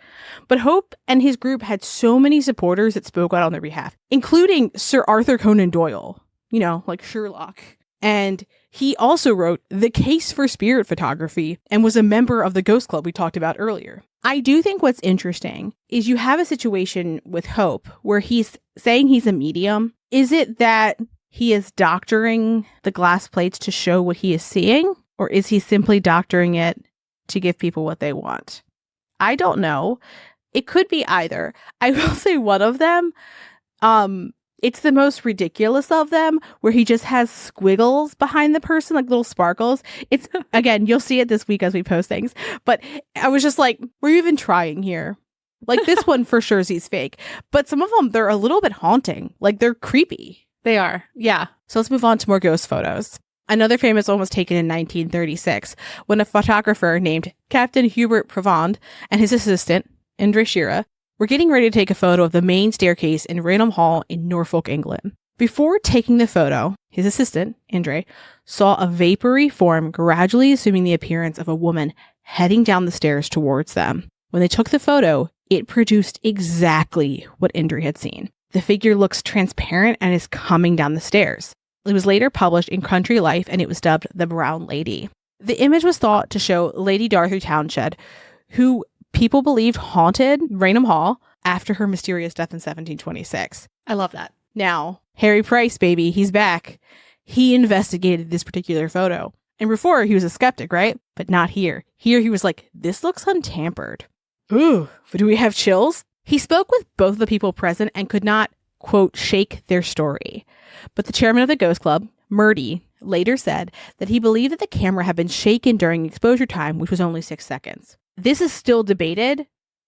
But Hope and his group had so many supporters that spoke out on their behalf, including Sir Arthur Conan Doyle, you know, like Sherlock. And he also wrote The Case for Spirit Photography and was a member of the Ghost Club we talked about earlier. I do think what's interesting is you have a situation with Hope where he's saying he's a medium. Is it that he is doctoring the glass plates to show what he is seeing? Or is he simply doctoring it to give people what they want? I don't know. It could be either. I will say one of them, it's the most ridiculous of them, where he just has squiggles behind the person, like little sparkles. It's, again, you'll see it this week as we post things. But I was just like, we're even trying here. Like, this one for sure sees fake. But some of them, they're a little bit haunting. Like, they're creepy. They are. Yeah. So let's move on to more ghost photos. Another famous one was taken in 1936 when a photographer named Captain Hubert Prevand and his assistant, Indra Shira, were getting ready to take a photo of the main staircase in Raynham Hall in Norfolk, England. Before taking the photo, his assistant, Indra, saw a vapory form gradually assuming the appearance of a woman heading down the stairs towards them. When they took the photo, it produced exactly what Indra had seen. The figure looks transparent and is coming down the stairs. It was later published in Country Life and it was dubbed The Brown Lady. The image was thought to show Lady Dorothy Townshend, who people believed haunted Raynham Hall after her mysterious death in 1726. I love that. Now, Harry Price, baby, he's back. He investigated this particular photo. And before, he was a skeptic, right? But not here. Here, he was like, this looks untampered. Ooh, do we have chills? He spoke with both the people present and could not, quote, shake their story. But the chairman of the Ghost Club, Murdy, later said that he believed that the camera had been shaken during exposure time, which was only 6 seconds. This is still debated.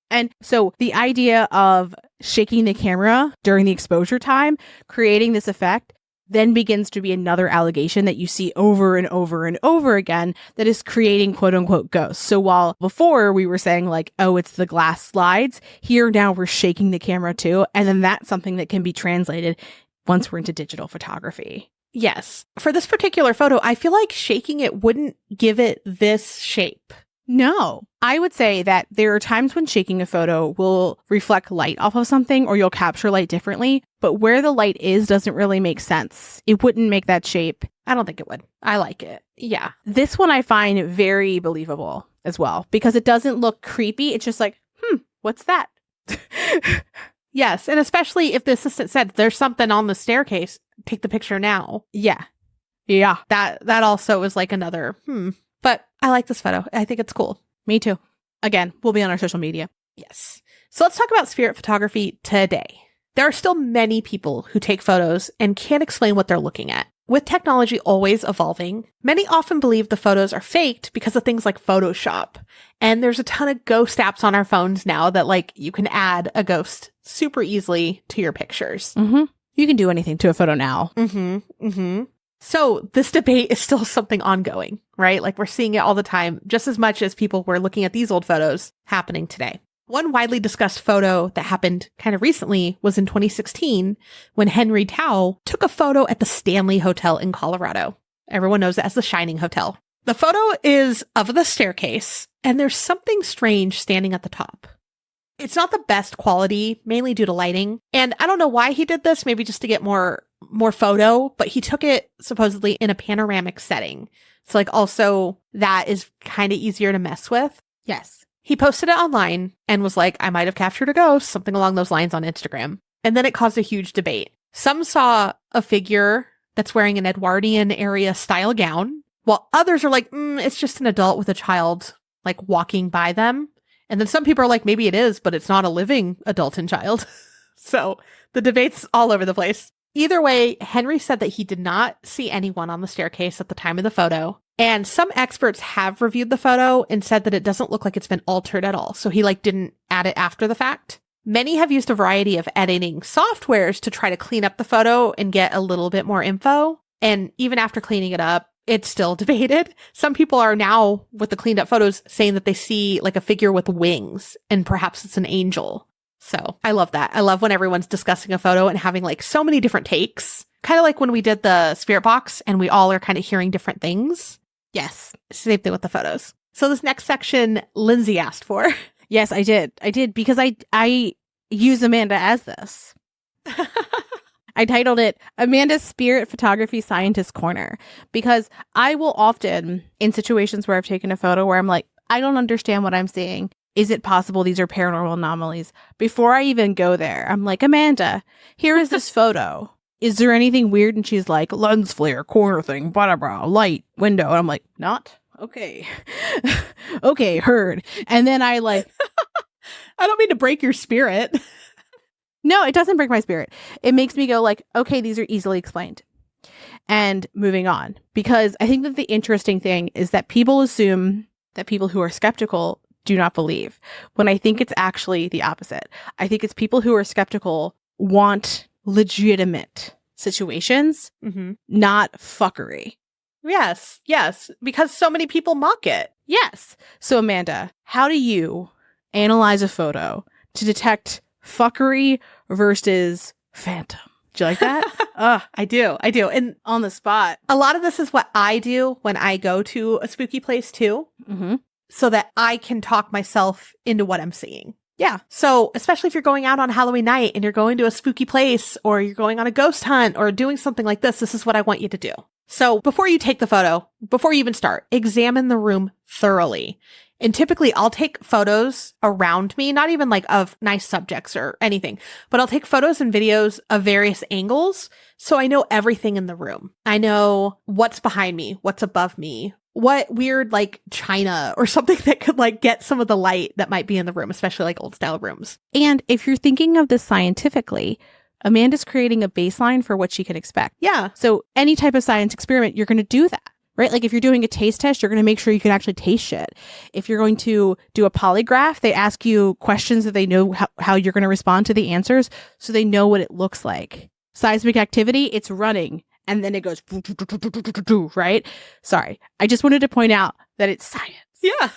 And so the idea of shaking the camera during the exposure time, creating this effect, then begins to be another allegation that you see over and over and over again that is creating quote unquote ghosts. So while before we were saying like, oh, it's the glass slides, here now we're shaking the camera too. And then that's something that can be translated once we're into digital photography. Yes. For this particular photo, I feel like shaking it wouldn't give it this shape. No, I would say that there are times when shaking a photo will reflect light off of something or you'll capture light differently, but where the light is doesn't really make sense. It wouldn't make that shape. I don't think it would. I like it. Yeah. This one I find very believable as well because it doesn't look creepy. It's just like, what's that? Yes. And especially if the assistant said there's something on the staircase, take the picture now. Yeah. Yeah, That also was like another, But I like this photo. I think it's cool. me too. Again, we'll be on our social media. Yes. So let's talk about spirit photography today. There are still many people who take photos and can't explain what they're looking at. With technology always evolving, many often believe the photos are faked because of things like Photoshop. And there's a ton of ghost apps on our phones now that like you can add a ghost super easily to your pictures. Mm-hmm. You can do anything to a photo now. So this debate is still something ongoing, right? Like we're seeing it all the time, just as much as people were looking at these old photos happening today. One widely discussed photo that happened kind of recently was in 2016 when Henry Tao took a photo at the Stanley Hotel in Colorado. Everyone knows it as the Shining Hotel. The photo is of the staircase, and there's something strange standing at the top. It's not the best quality, mainly due to lighting. And I don't know why he did this, maybe just to get more photo, but he took it supposedly in a panoramic setting. So like also that is kind of easier to mess with. Yes. He posted it online and was like, I might have captured a ghost, something along those lines on Instagram. And then it caused a huge debate. Some saw a figure that's wearing an Edwardian era style gown, while others are like, it's just an adult with a child like walking by them. And then some people are like, maybe it is, but it's not a living adult and child. So the debate's all over the place. Either way, Henry said that he did not see anyone on the staircase at the time of the photo. And some experts have reviewed the photo and said that it doesn't look like it's been altered at all. So he like didn't add it after the fact. Many have used a variety of editing softwares to try to clean up the photo and get a little bit more info. And even after cleaning it up, it's still debated. Some people are now, with the cleaned up photos, saying that they see like a figure with wings and perhaps it's an angel. So I love that. I love when everyone's discussing a photo and having like so many different takes. Kind of like when we did the spirit box and we all are kind of hearing different things. Yes. Same thing with the photos. So this next section, Lindsay asked for. Yes, I did. I did because I use Amanda as this. I titled it Amanda's Spirit Photography Scientist Corner because I will often, in situations where I've taken a photo where I'm like, I don't understand what I'm seeing. Is it possible these are paranormal anomalies? Before I even go there, I'm like, Amanda, here is this photo. Is there anything weird? And she's like, lens flare, corner thing, blah, blah, light, window. And I'm like, not? Okay. Okay, heard. And then I like... I don't mean to break your spirit. No, it doesn't break my spirit. It makes me go like, okay, these are easily explained. And moving on. Because I think that the interesting thing is that people assume that people who are skeptical do not believe. When I think it's actually the opposite. I think it's people who are skeptical want legitimate situations, not fuckery. Yes, because so many people mock it. Yes. So Amanda, how do you analyze a photo to detect fuckery versus phantom? Do you like that? I do. And on the spot. A lot of this is what I do when I go to a spooky place too, so that I can talk myself into what I'm seeing. Yeah. So especially if you're going out on Halloween night and you're going to a spooky place or you're going on a ghost hunt or doing something like this is what I want you to do. So before you take the photo, before you even start, examine the room thoroughly. And typically I'll take photos around me, not even like of nice subjects or anything, but I'll take photos and videos of various angles. So I know everything in the room. I know what's behind me, what's above me, what weird like china or something that could like get some of the light that might be in the room, especially like old style rooms. And if you're thinking of this scientifically, Amanda's creating a baseline for what she can expect. Yeah. So any type of science experiment, you're going to do that, right? Like if you're doing a taste test, you're going to make sure you can actually taste shit. If you're going to do a polygraph, they ask you questions that they know how you're going to respond to the answers. So they know what it looks like. Seismic activity, it's running. And then it goes, right? Sorry. I just wanted to point out that it's science. Yeah.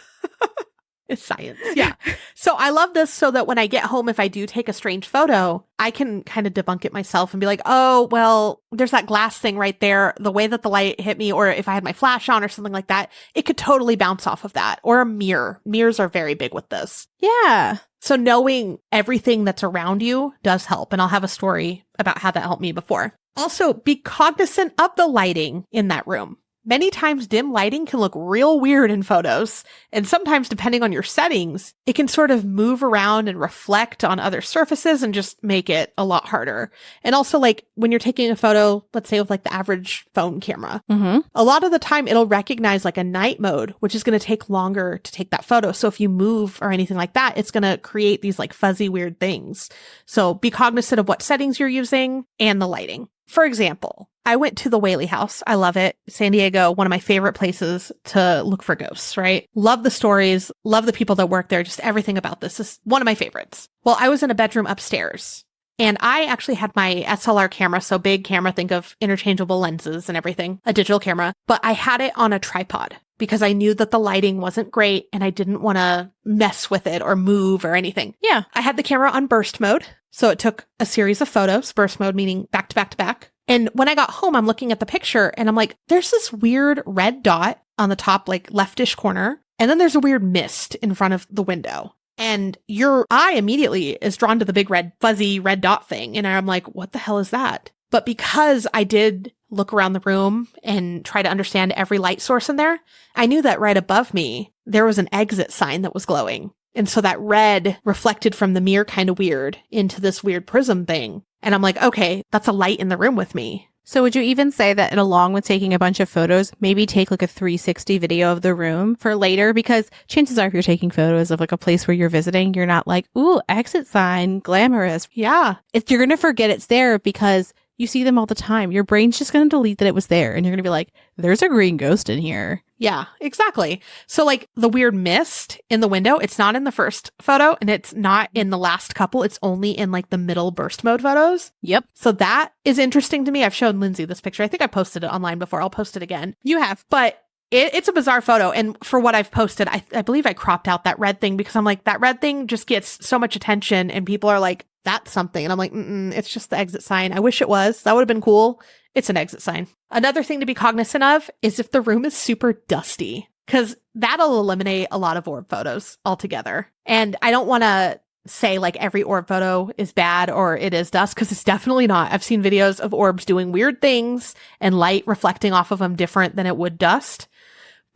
It's science. Yeah. So I love this so that when I get home, if I do take a strange photo, I can kind of debunk it myself and be like, oh, well, there's that glass thing right there. The way that the light hit me, or if I had my flash on or something like that, it could totally bounce off of that. Or a mirror. Mirrors are very big with this. Yeah. So knowing everything that's around you does help. And I'll have a story about how that helped me before. Also, be cognizant of the lighting in that room. Many times dim lighting can look real weird in photos, and sometimes depending on your settings, it can sort of move around and reflect on other surfaces and just make it a lot harder. And also like when you're taking a photo, let's say with like the average phone camera, a lot of the time it'll recognize like a night mode, which is going to take longer to take that photo. So if you move or anything like that, it's going to create these like fuzzy weird things. So be cognizant of what settings you're using and the lighting. For example, I went to the Whaley House. I love it. San Diego, one of my favorite places to look for ghosts, right? Love the stories, love the people that work there, just everything about this is one of my favorites. Well, I was in a bedroom upstairs and I actually had my SLR camera, so big camera, think of interchangeable lenses and everything, a digital camera, but I had it on a tripod because I knew that the lighting wasn't great and I didn't want to mess with it or move or anything. Yeah. I had the camera on burst mode. So it took a series of photos, burst mode, meaning back to back to back. And when I got home, I'm looking at the picture and I'm like, there's this weird red dot on the top, like leftish corner. And then there's a weird mist in front of the window. And your eye immediately is drawn to the big red, fuzzy red dot thing. And I'm like, what the hell is that? But because I did look around the room and try to understand every light source in there, I knew that right above me, there was an exit sign that was glowing. And so that red reflected from the mirror kind of weird into this weird prism thing. And I'm like, okay, that's a light in the room with me. So would you even say that along with taking a bunch of photos, maybe take like a 360 video of the room for later? Because chances are if you're taking photos of like a place where you're visiting, you're not like, ooh, exit sign, glamorous. Yeah. You're going to forget it's there because you see them all the time. Your brain's just going to delete that it was there. And you're going to be like, there's a green ghost in here. Yeah, exactly. So like the weird mist in the window, it's not in the first photo and it's not in the last couple. It's only in like the middle burst mode photos. Yep. So that is interesting to me. I've shown Lindsay this picture. I think I posted it online before. I'll post it again. You have. But it's a bizarre photo. And for what I've posted, I believe I cropped out that red thing because I'm like, that red thing just gets so much attention and people are like, that's something. And I'm like, it's just the exit sign. I wish it was. That would have been cool. It's an exit sign. Another thing to be cognizant of is if the room is super dusty, because that'll eliminate a lot of orb photos altogether. And I don't want to say like every orb photo is bad or it is dust, because it's definitely not. I've seen videos of orbs doing weird things and light reflecting off of them different than it would dust.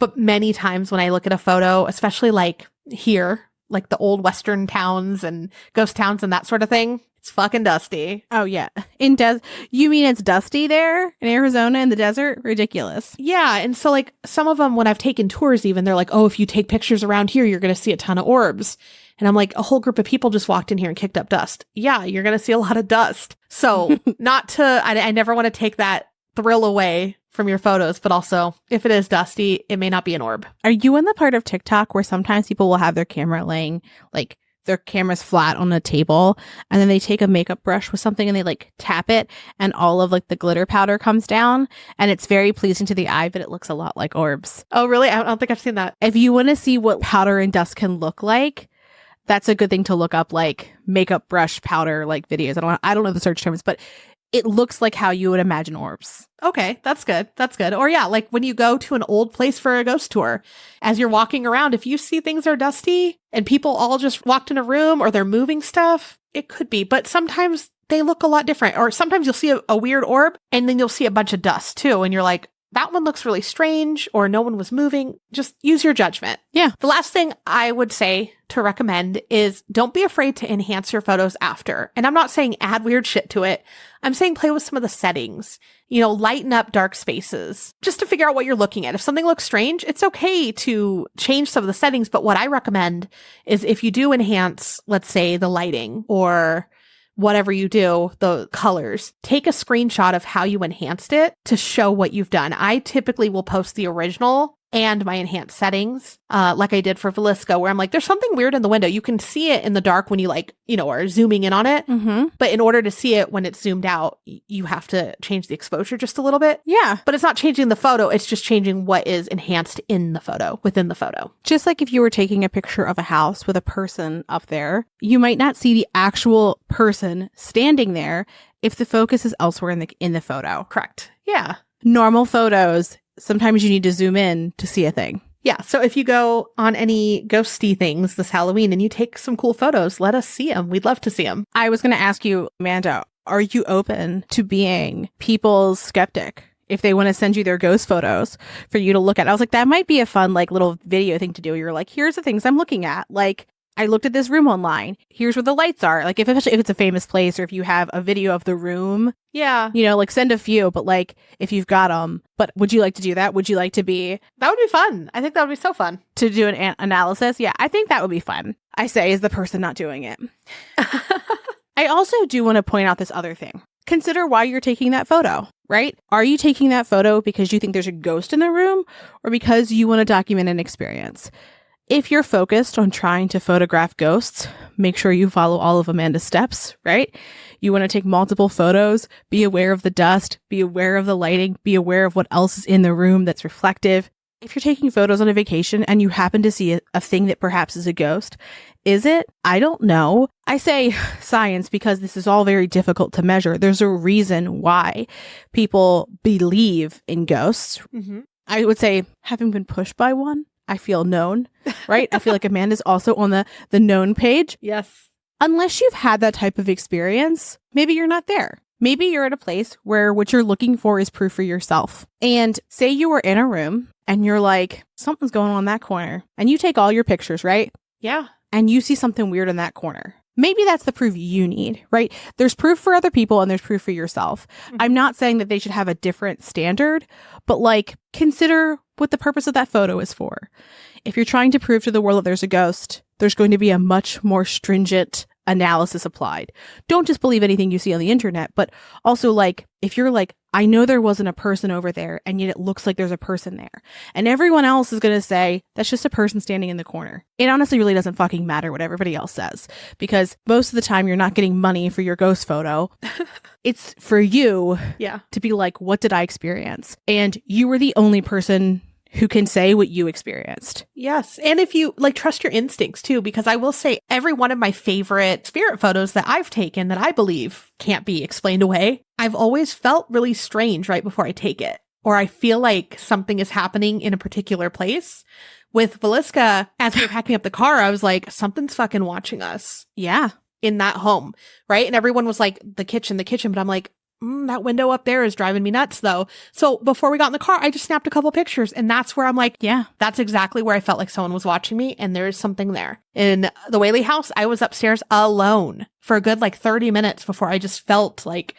But many times when I look at a photo, especially like here, like the old Western towns and ghost towns and that sort of thing, it's fucking dusty. Oh, yeah. You mean it's dusty there in Arizona in the desert? Ridiculous. Yeah. And so like some of them, when I've taken tours even, they're like, oh, if you take pictures around here, you're going to see a ton of orbs. And I'm like, a whole group of people just walked in here and kicked up dust. Yeah, you're going to see a lot of dust. So I never want to take that thrill away from your photos, but also if it is dusty, it may not be an orb. Are you in the part of TikTok where sometimes people will have their camera laying like their camera's flat on a table and then they take a makeup brush with something and they like tap it and all of like the glitter powder comes down and it's very pleasing to the eye, but it looks a lot like orbs. Oh, really? I don't think I've seen that. If you want to see what powder and dust can look like, that's a good thing to look up, like makeup brush powder like videos. I don't know the search terms, but it looks like how you would imagine orbs. Okay, that's good. That's good. Or yeah, like when you go to an old place for a ghost tour, as you're walking around, if you see things are dusty and people all just walked in a room or they're moving stuff, it could be. But sometimes they look a lot different. Or sometimes you'll see a weird orb and then you'll see a bunch of dust too. And you're like, that one looks really strange or no one was moving. Just use your judgment. Yeah. The last thing I would say to recommend is don't be afraid to enhance your photos after. And I'm not saying add weird shit to it. I'm saying play with some of the settings, lighten up dark spaces just to figure out what you're looking at. If something looks strange, it's okay to change some of the settings. But what I recommend is if you do enhance, let's say the lighting or whatever you do, the colors, take a screenshot of how you enhanced it to show what you've done. I typically will post the original and my enhanced settings, like I did for Velisca, where I'm like, there's something weird in the window. You can see it in the dark when you are zooming in on it. Mm-hmm. But in order to see it when it's zoomed out, you have to change the exposure just a little bit. Yeah. But it's not changing the photo. It's just changing what is enhanced in the photo, within the photo. Just like if you were taking a picture of a house with a person up there, you might not see the actual person standing there if the focus is elsewhere in the photo. Correct. Yeah. Normal photos, sometimes you need to zoom in to see a thing. Yeah. So if you go on any ghosty things this Halloween and you take some cool photos, let us see them. We'd love to see them. I was going to ask you, Amanda, are you open to being people's skeptic if they want to send you their ghost photos for you to look at. I was like, that might be a fun like little video thing to do. You're like, here's the things I'm looking at. Like, I looked at this room online. Here's where the lights are. Like, especially if it's a famous place or if you have a video of the room, Yeah. you know, like send a few. But like, if you've got them, but would you like to do that? Would you like to That would be fun. I think that would be so fun. do an analysis? Yeah, I think that would be fun. I say as the person not doing it. I also do want to point out this other thing. Consider why you're taking that photo, right? Are you taking that photo because you think there's a ghost in the room or because you want to document an experience? If you're focused on trying to photograph ghosts, make sure you follow all of Amanda's steps, right? You want to take multiple photos, be aware of the dust, be aware of the lighting, be aware of what else is in the room that's reflective. If you're taking photos on a vacation and you happen to see a thing that perhaps is a ghost, is it? I don't know. I say science because this is all very difficult to measure. There's a reason why people believe in ghosts. Mm-hmm. I would say, having been pushed by one, I feel known, right? I feel like Amanda's also on the known page. Yes. Unless you've had that type of experience, maybe you're not there. Maybe you're at a place where what you're looking for is proof for yourself. And say you were in a room and you're like, something's going on in that corner. And you take all your pictures, right? Yeah. And you see something weird in that corner. Maybe that's the proof you need, right? There's proof for other people and there's proof for yourself. Mm-hmm. I'm not saying that they should have a different standard, but like consider what the purpose of that photo is for. If you're trying to prove to the world that there's a ghost, there's going to be a much more stringent analysis applied. Don't just believe anything you see on the internet, but also like, if you're like, I know there wasn't a person over there and yet it looks like there's a person there. And everyone else is going to say, that's just a person standing in the corner. It honestly really doesn't fucking matter what everybody else says because most of the time you're not getting money for your ghost photo. It's for you to be like, what did I experience? And you were the only person who can say what you experienced. Yes. And if you like trust your instincts too, because I will say every one of my favorite spirit photos that I've taken that I believe can't be explained away, I've always felt really strange right before I take it. Or I feel like something is happening in a particular place. With Valiska, as we were packing up the car, I was like, something's fucking watching us. Yeah. In that home. Right. And everyone was like, the kitchen. But I'm like, that window up there is driving me nuts though. So before we got in the car, I just snapped a couple pictures and that's where I'm like, yeah, that's exactly where I felt like someone was watching me and there is something there. In the Whaley house, I was upstairs alone for a good like 30 minutes before I just felt like,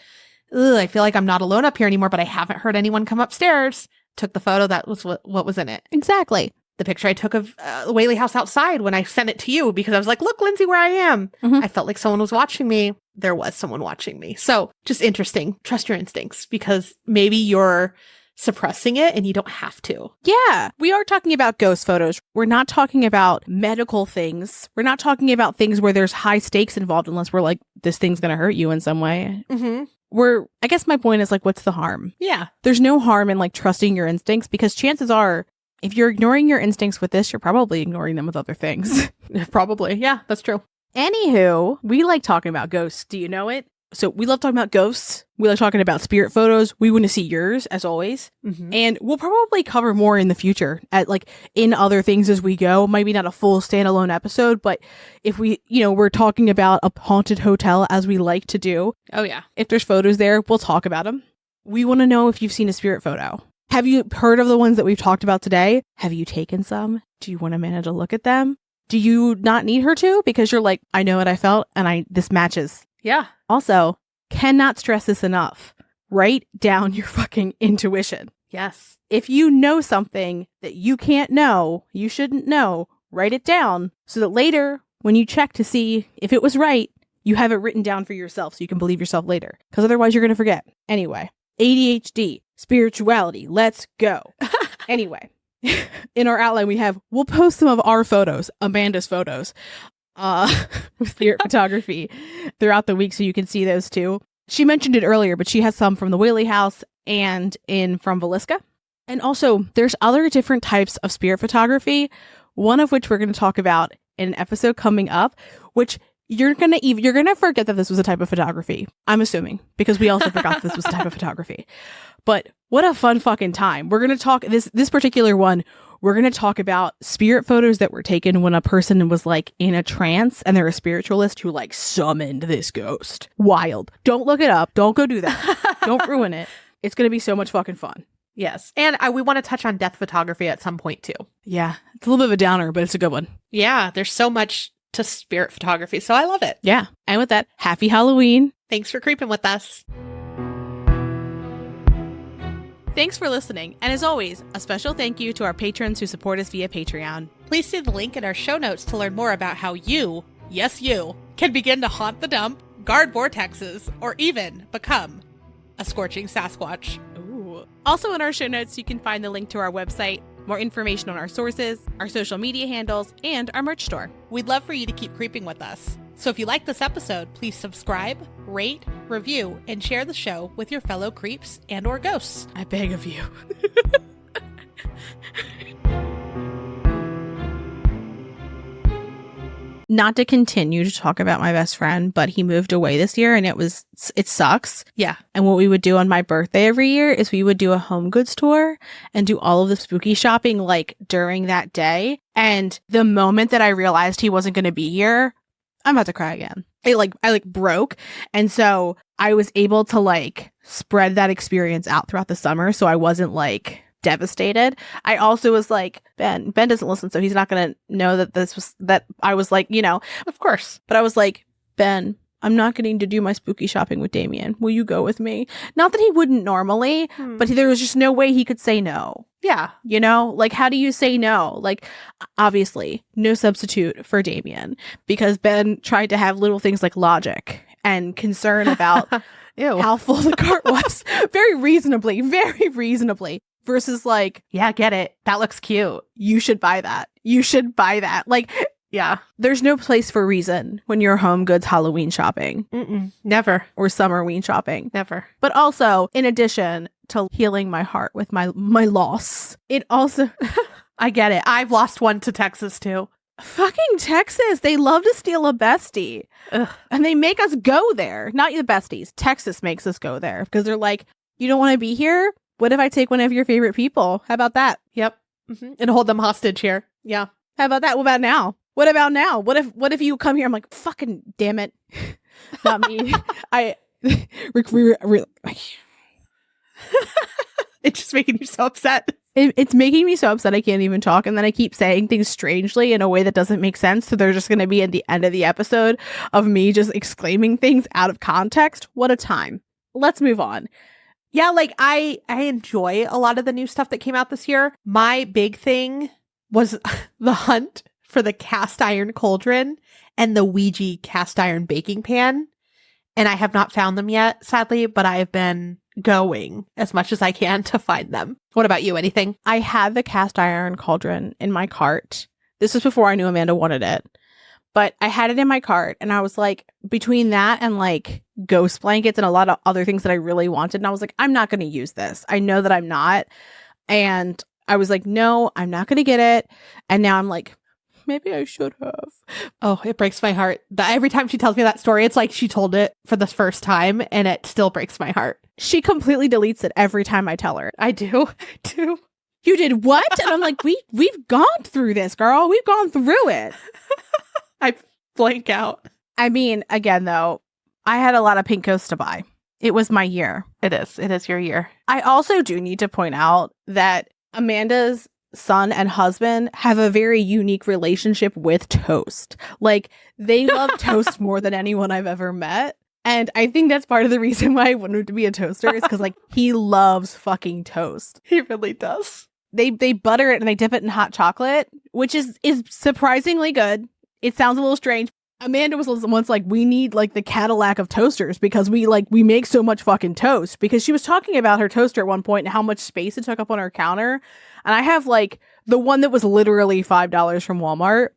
I feel like I'm not alone up here anymore, but I haven't heard anyone come upstairs. Took the photo. That was what was in it. Exactly. The picture I took of the Whaley house outside when I sent it to you because I was like, look, Lindsay, where I am. Mm-hmm. I felt like someone was watching me. There was someone watching me. So just interesting. Trust your instincts because maybe you're suppressing it and you don't have to. Yeah. We are talking about ghost photos. We're not talking about medical things. We're not talking about things where there's high stakes involved unless we're like, this thing's going to hurt you in some way. Mm-hmm. I guess my point is like, what's the harm? Yeah. There's no harm in like trusting your instincts because chances are, if you're ignoring your instincts with this, you're probably ignoring them with other things. Probably. Yeah, that's true. Anywho, we like talking about ghosts. Do you know it? So we love talking about ghosts. We like talking about spirit photos. We want to see yours as always. Mm-hmm. And we'll probably cover more in the future at like in other things as we go. Maybe not a full standalone episode, but if we, we're talking about a haunted hotel as we like to do. Oh yeah. If there's photos there, we'll talk about them. We want to know if you've seen a spirit photo. Have you heard of the ones that we've talked about today? Have you taken some? Do you want Amanda to look at them? Do you not need her to? Because you're like, I know what I felt and this matches. Yeah. Also, cannot stress this enough. Write down your fucking intuition. Yes. If you know something that you can't know, you shouldn't know, write it down so that later when you check to see if it was right, you have it written down for yourself so you can believe yourself later. Because otherwise you're going to forget. Anyway, ADHD. Spirituality. Let's go. Anyway, in our outline, we'll post some of our photos, Amanda's photos, with spirit photography throughout the week so you can see those too. She mentioned it earlier, but she has some from the Whaley house and from Valiska. And also, there's other different types of spirit photography, one of which we're going to talk about in an episode coming up, which you're going to forget that this was a type of photography. I'm assuming, because we also forgot this was a type of photography. But what a fun fucking time. We're going to talk this particular one. We're going to talk about spirit photos that were taken when a person was like in a trance and they're a spiritualist who like summoned this ghost. Wild. Don't look it up. Don't go do that. Don't ruin it. It's going to be so much fucking fun. Yes. And we want to touch on death photography at some point too. Yeah. It's a little bit of a downer, but it's a good one. Yeah. There's so much to spirit photography. So I love it. Yeah. And with that, happy Halloween. Thanks for creeping with us. Thanks for listening. And as always, a special thank you to our patrons who support us via Patreon. Please see the link in our show notes to learn more about how you, yes you, can begin to haunt the dump, guard vortexes, or even become a scorching Sasquatch. Ooh. Also in our show notes, you can find the link to our website, more information on our sources, our social media handles, and our merch store. We'd love for you to keep creeping with us. So if you like this episode, please subscribe, rate, review, and share the show with your fellow creeps and or ghosts. I beg of you. Not to continue to talk about my best friend, but he moved away this year and it sucks. Yeah. And what we would do on my birthday every year is we would do a home goods tour and do all of the spooky shopping like during that day. And the moment that I realized he wasn't going to be here, I'm about to cry again. I broke. And so I was able to like spread that experience out throughout the summer. So I wasn't like devastated. I also was like, Ben doesn't listen, so he's not going to know that I was like, you know, Of course. but I was like, Ben, I'm not getting to do my spooky shopping with Damien. Will you go with me? Not that he wouldn't normally, but there was just no way he could say no. Yeah. You know, like, how do you say no? Like, obviously, no substitute for Damien, because Ben tried to have little things like logic and concern about Ew. how full the cart was. Very reasonably. Versus like, Yeah, get it. That looks cute. you should buy that. You should buy that. Like, Yeah. there's no place for reason when you're home goods Halloween shopping Never. or summerween shopping. Never. But also, in addition to healing my heart with my loss, it also I get it. I've lost one to Texas too. fucking Texas. They love to steal a bestie. Ugh. And they make us go there. Not the besties. Texas makes us go there because they're like, you don't want to be here? What if I take one of your favorite people? How about that? Yep. And hold them hostage here. Yeah. How about that? What about now? What about now? What if you come here? I'm like, fucking damn it. Not me. It's just making you so upset. It's making me so upset I can't even talk. And then I keep saying things strangely in a way that doesn't make sense. So they're just going to be at the end of the episode of me just exclaiming things out of context. What a time. Let's move on. Yeah, like I enjoy a lot of the new stuff that came out this year. My big thing was the hunt for the cast iron cauldron and the Ouija cast iron baking pan. And I have not found them yet, sadly, but I have been going as much as I can to find them. What about you? Anything? I had the cast iron cauldron in my cart. This was before I knew Amanda wanted it. But I had it in my cart and I was like, between that and like ghost blankets and a lot of other things that I really wanted. And I was like, I'm not going to use this. I know that I'm not. And I was like, no, I'm not going to get it. And now I'm like, maybe I should have. Oh, it breaks my heart. Every time she tells me that story, it's like she told it for the first time and it still breaks my heart. She completely deletes it every time I tell her. I do. You did what? And I'm like, we've gone through this, girl. We've gone through it. I blank out. I mean, again, though, I had a lot of pink ghosts to buy. It was my year. It is. It is your year. I also do need to point out that Amanda's son and husband have a very unique relationship with toast. Like, they love toast more than anyone I've ever met. And I think that's part of the reason why I wanted to be a toaster is because, like, he loves fucking toast. He really does. They butter it and they dip it in hot chocolate, which is surprisingly good. It sounds a little strange. Amanda was once like, we need like the Cadillac of toasters because we make so much fucking toast, because she was talking about her toaster at one point and how much space it took up on her counter. And I have like the one that was literally $5 from Walmart.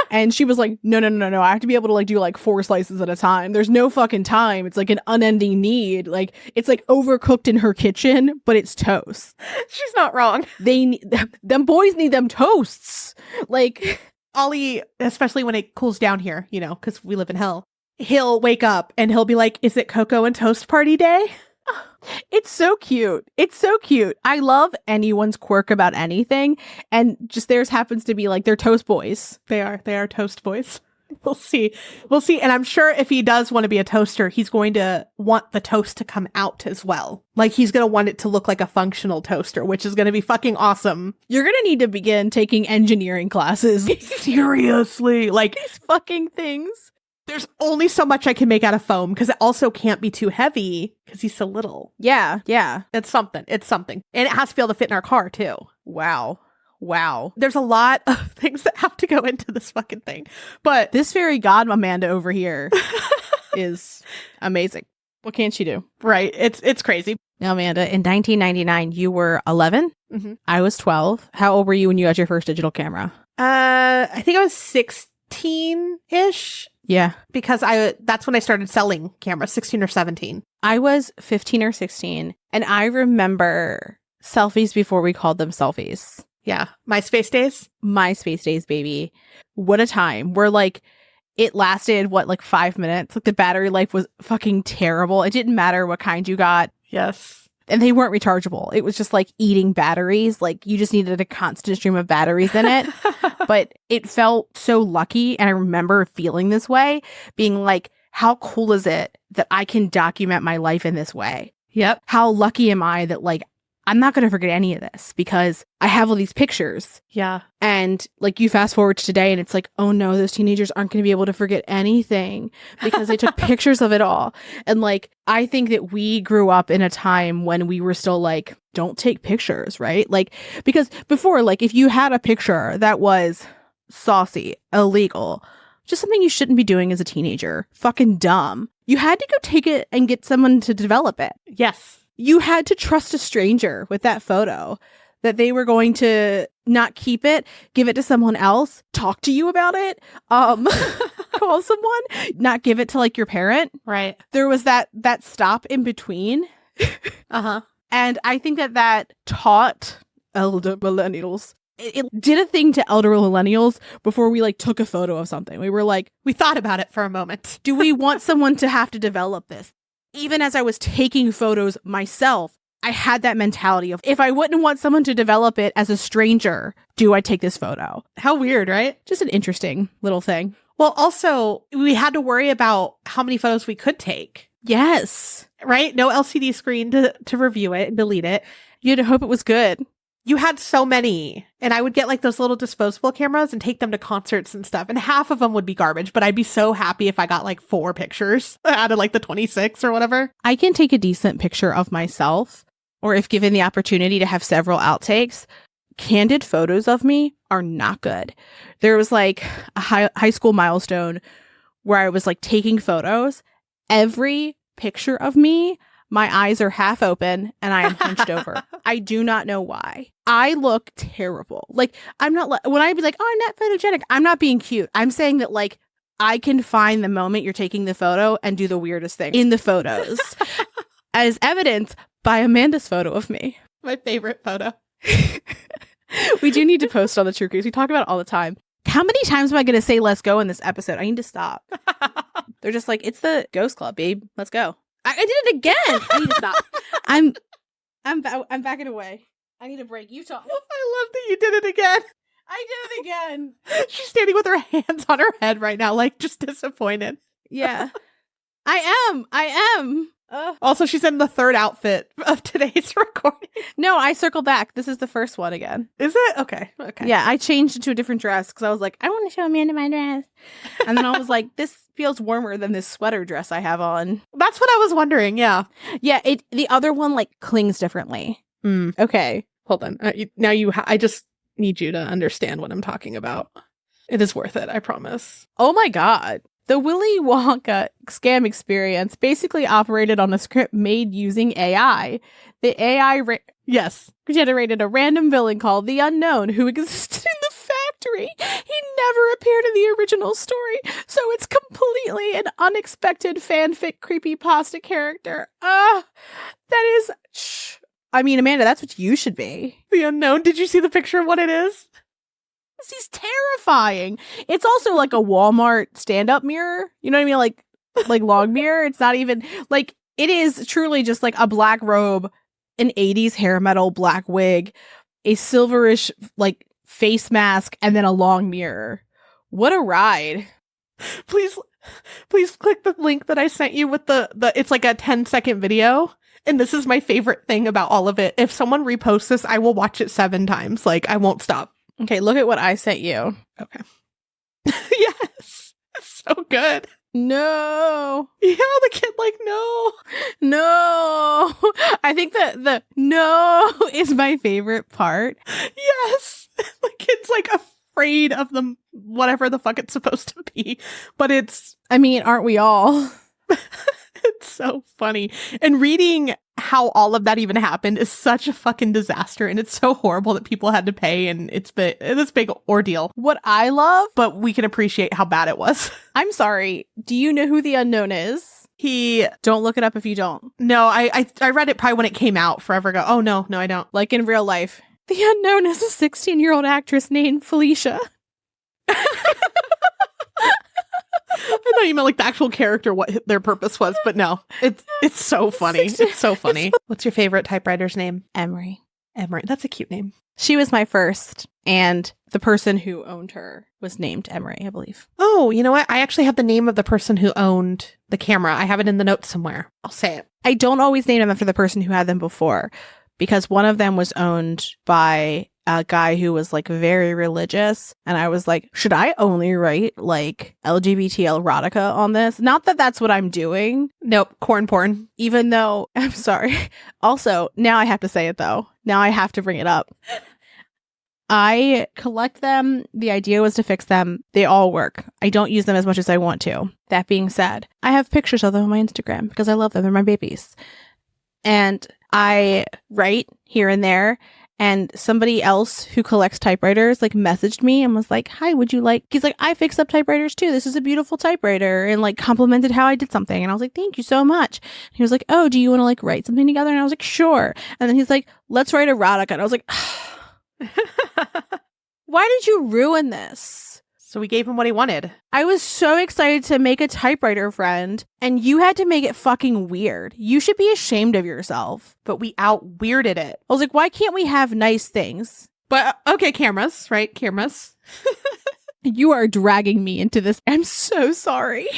And she was like, no. I have to be able to like do like 4 slices at a time. There's no fucking time. It's like an unending need. Like, it's like overcooked in her kitchen, but it's toast. She's not wrong. Them boys need them toasts. Like, Ollie, especially when it cools down here, you know, because we live in hell, he'll wake up and he'll be like, is it cocoa and toast party day? It's so cute. It's so cute. I love anyone's quirk about anything. And just theirs happens to be like, they're toast boys. They are toast boys. We'll see. We'll see. And I'm sure if he does want to be a toaster, he's going to want the toast to come out as well. Like he's going to want it to look like a functional toaster, which is going to be fucking awesome. You're going to need to begin taking engineering classes. Seriously. Like These fucking things. there's only so much I can make out of foam because it also can't be too heavy because he's so little. Yeah. It's something. It's something. And it has to be able to fit in our car too. Wow. There's a lot of things that have to go into this fucking thing. But This fairy god Amanda over here is amazing. What can she do? right. It's crazy. Now, Amanda, in 1999, you were 11. Mhm. I was 12. How old were you when you got your first digital camera? I think I was 16-ish Yeah. because that's when I started selling cameras, 16 or 17. I was 15 or 16, and I remember selfies before we called them selfies. Yeah. MySpace days. MySpace days, baby. What a time. We're like, it lasted, 5 minutes? Like, the battery life was fucking terrible. It didn't matter what kind you got. Yes. And they weren't rechargeable. It was just like eating batteries. Like, you just needed a constant stream of batteries in it. But it felt so lucky. And I remember feeling this way, being like, how cool is it that I can document my life in this way? Yep. How lucky am I that, like, I'm not going to forget any of this because I have all these pictures. Yeah. And like, you fast forward to today and it's like, oh no, those teenagers aren't going to be able to forget anything because they took pictures of it all. And like, I think that we grew up in a time when we were still like, don't take pictures, right? Like, because before, like, if you had a picture that was saucy, illegal, just something you shouldn't be doing as a teenager, fucking dumb, you had to go take it and get someone to develop it. Yes. You had to trust a stranger with that photo, that they were going to not keep it, give it to someone else, talk to you about it, call someone, not give it to like your parent. Right. There was that stop in between. Uh-huh. And I think that taught elder millennials. It did a thing to elder millennials before we like took a photo of something. We were like, We thought about it for a moment. do we want someone to have to develop this? Even as I was taking photos myself, I had that mentality of, if I wouldn't want someone to develop it as a stranger, do I take this photo? How weird, right? Just an interesting little thing. Well, also, we had to worry about how many photos we could take, Yes. right? No LCD screen to review it and delete it. You had to hope it was good. You had so many. And I would get like those little disposable cameras and take them to concerts and stuff. And half of them would be garbage, but I'd be so happy if I got like 4 pictures out of like the 26 or whatever. I can take a decent picture of myself, or if given the opportunity to have several outtakes. Candid photos of me are not good. There was like a high school milestone where I was like taking photos. Every picture of me, my eyes are half open and I am hunched over. I do not know why. I look terrible. Like, I'm not, when I be like, oh, I'm not photogenic, I'm not being cute. I'm saying that, like, I can find the moment you're taking the photo and do the weirdest thing in the photos, as evidenced by Amanda's photo of me. My favorite photo. We do need to post on the True Creeps. We talk about it all the time. How many times am I going to say let's go in this episode? I need to stop. They're just like, it's the Ghost Club, babe. Let's go. I did it again. I need to stop. I'm backing away. I need a break. You talk. I love that you did it again. I did it again. She's standing with her hands on her head right now, like just disappointed. Yeah. I am. Also, she's in the 3rd outfit of today's recording. No, I circled back. This is the first one again. Is it? Okay. Yeah, I changed it to a different dress because I was like, I want to show Amanda my dress. And then I was like, this feels warmer than this sweater dress I have on. That's what I was wondering, yeah. Yeah, the other one like clings differently. Okay. Hold on. I just need you to understand what I'm talking about. It is worth it, I promise. Oh my God. The Willy Wonka scam experience basically operated on a script made using AI. The AI generated a random villain called the Unknown who existed in the factory. He never appeared in the original story, so it's completely an unexpected fanfic creepypasta character. That is... I mean, Amanda, that's what you should be. The Unknown. Did you see the picture of what it is? He's terrifying. It's also like a Walmart stand-up mirror. You know what I mean? Like long mirror. It's not even like, it is truly just like a black robe, an 80s hair metal black wig, a silverish like face mask, and then a long mirror. What a ride. Please click the link that I sent you with the it's like a 10-second video. And this is my favorite thing about all of it. If someone reposts this, I will watch it 7 times. Like, I won't stop. Okay, look at what I sent you. Okay. Yes. It's so good. No. Yeah, the kid like, no. No. I think that the no is my favorite part. Yes. The kid's like afraid of them, whatever the fuck it's supposed to be. But it's... I mean, aren't we all? It's so funny. And reading how all of that even happened is such a fucking disaster. And it's so horrible that people had to pay. And it's this big ordeal. What I love, But we can appreciate how bad it was. I'm sorry. Do you know who the unknown is? Don't look it up if you don't. No, I read it probably when it came out forever ago. Oh, no, I don't. Like in real life. The unknown is a 16-year-old actress named Felicia. I know you meant like the actual character, what their purpose was, but no, it's so funny. It's so funny. What's your favorite typewriter's name? Emery. Emery. That's a cute name. She was my first, and the person who owned her was named Emery, I believe. Oh, you know what? I actually have the name of the person who owned the camera. I have it in the notes somewhere. I'll say it. I don't always name them after the person who had them before, because one of them was owned by a guy who was like very religious, and I was like, should I only write like LGBT erotica on this? Not that that's what I'm doing. Nope. Corn porn. Even though, I'm sorry. Also, now I have to say it though. Now I have to bring it up. I collect them. The idea was to fix them. They all work. I don't use them as much as I want to. That being said, I have pictures of them on my Instagram because I love them. They're my babies. And I write here and there. And somebody else who collects typewriters like messaged me and was like, hi, would you like, he's like, I fix up typewriters too. This is a beautiful typewriter, and like complimented how I did something. And I was like, thank you so much. And he was like, oh, do you want to like write something together? And I was like, sure. And then he's like, let's write erotica. And I was like, why did you ruin this? So we gave him what he wanted. I was so excited to make a typewriter friend, and you had to make it fucking weird. You should be ashamed of yourself. But we out-weirded it. I was like, why can't we have nice things? But, okay, cameras, right? Cameras. You are dragging me into this. I'm so sorry.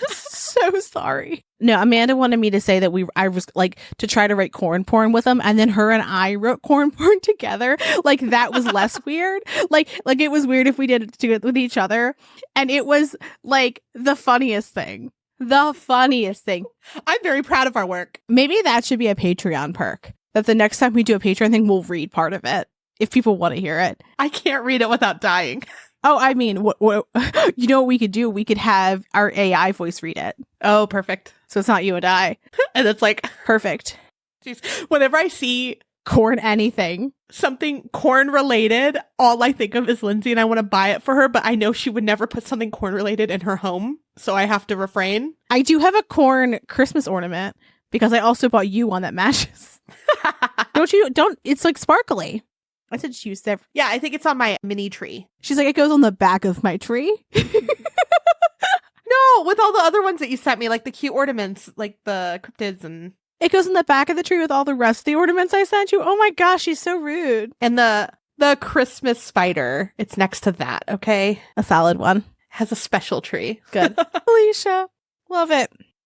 So sorry. No, Amanda wanted me to say that I was like to try to write corn porn with them, and then her and I wrote corn porn together. Like that was less weird. Like it was weird if we did it with each other, and it was like the funniest thing. The funniest thing. I'm very proud of our work. Maybe that should be a Patreon perk. That the next time we do a Patreon thing, we'll read part of it if people want to hear it. I can't read it without dying. Oh, I mean, what you know what we could do? We could have our AI voice read it. Oh, perfect. So it's not you and I. And it's like, perfect. Geez. Whenever I see corn anything, something corn related, all I think of is Lindsay, and I want to buy it for her, but I know she would never put something corn related in her home, so I have to refrain. I do have a corn Christmas ornament because I also bought you one that matches. Don't, it's like sparkly. I said she used that. Yeah, I think it's on my mini tree. She's like, it goes on the back of my tree. No, with all the other ones that you sent me, like the cute ornaments, like the cryptids, and it goes in the back of the tree with all the rest of the ornaments I sent you. Oh my gosh, she's so rude. And the Christmas spider, it's next to that, okay? A solid one. Has a special tree. Good. Alicia, love it.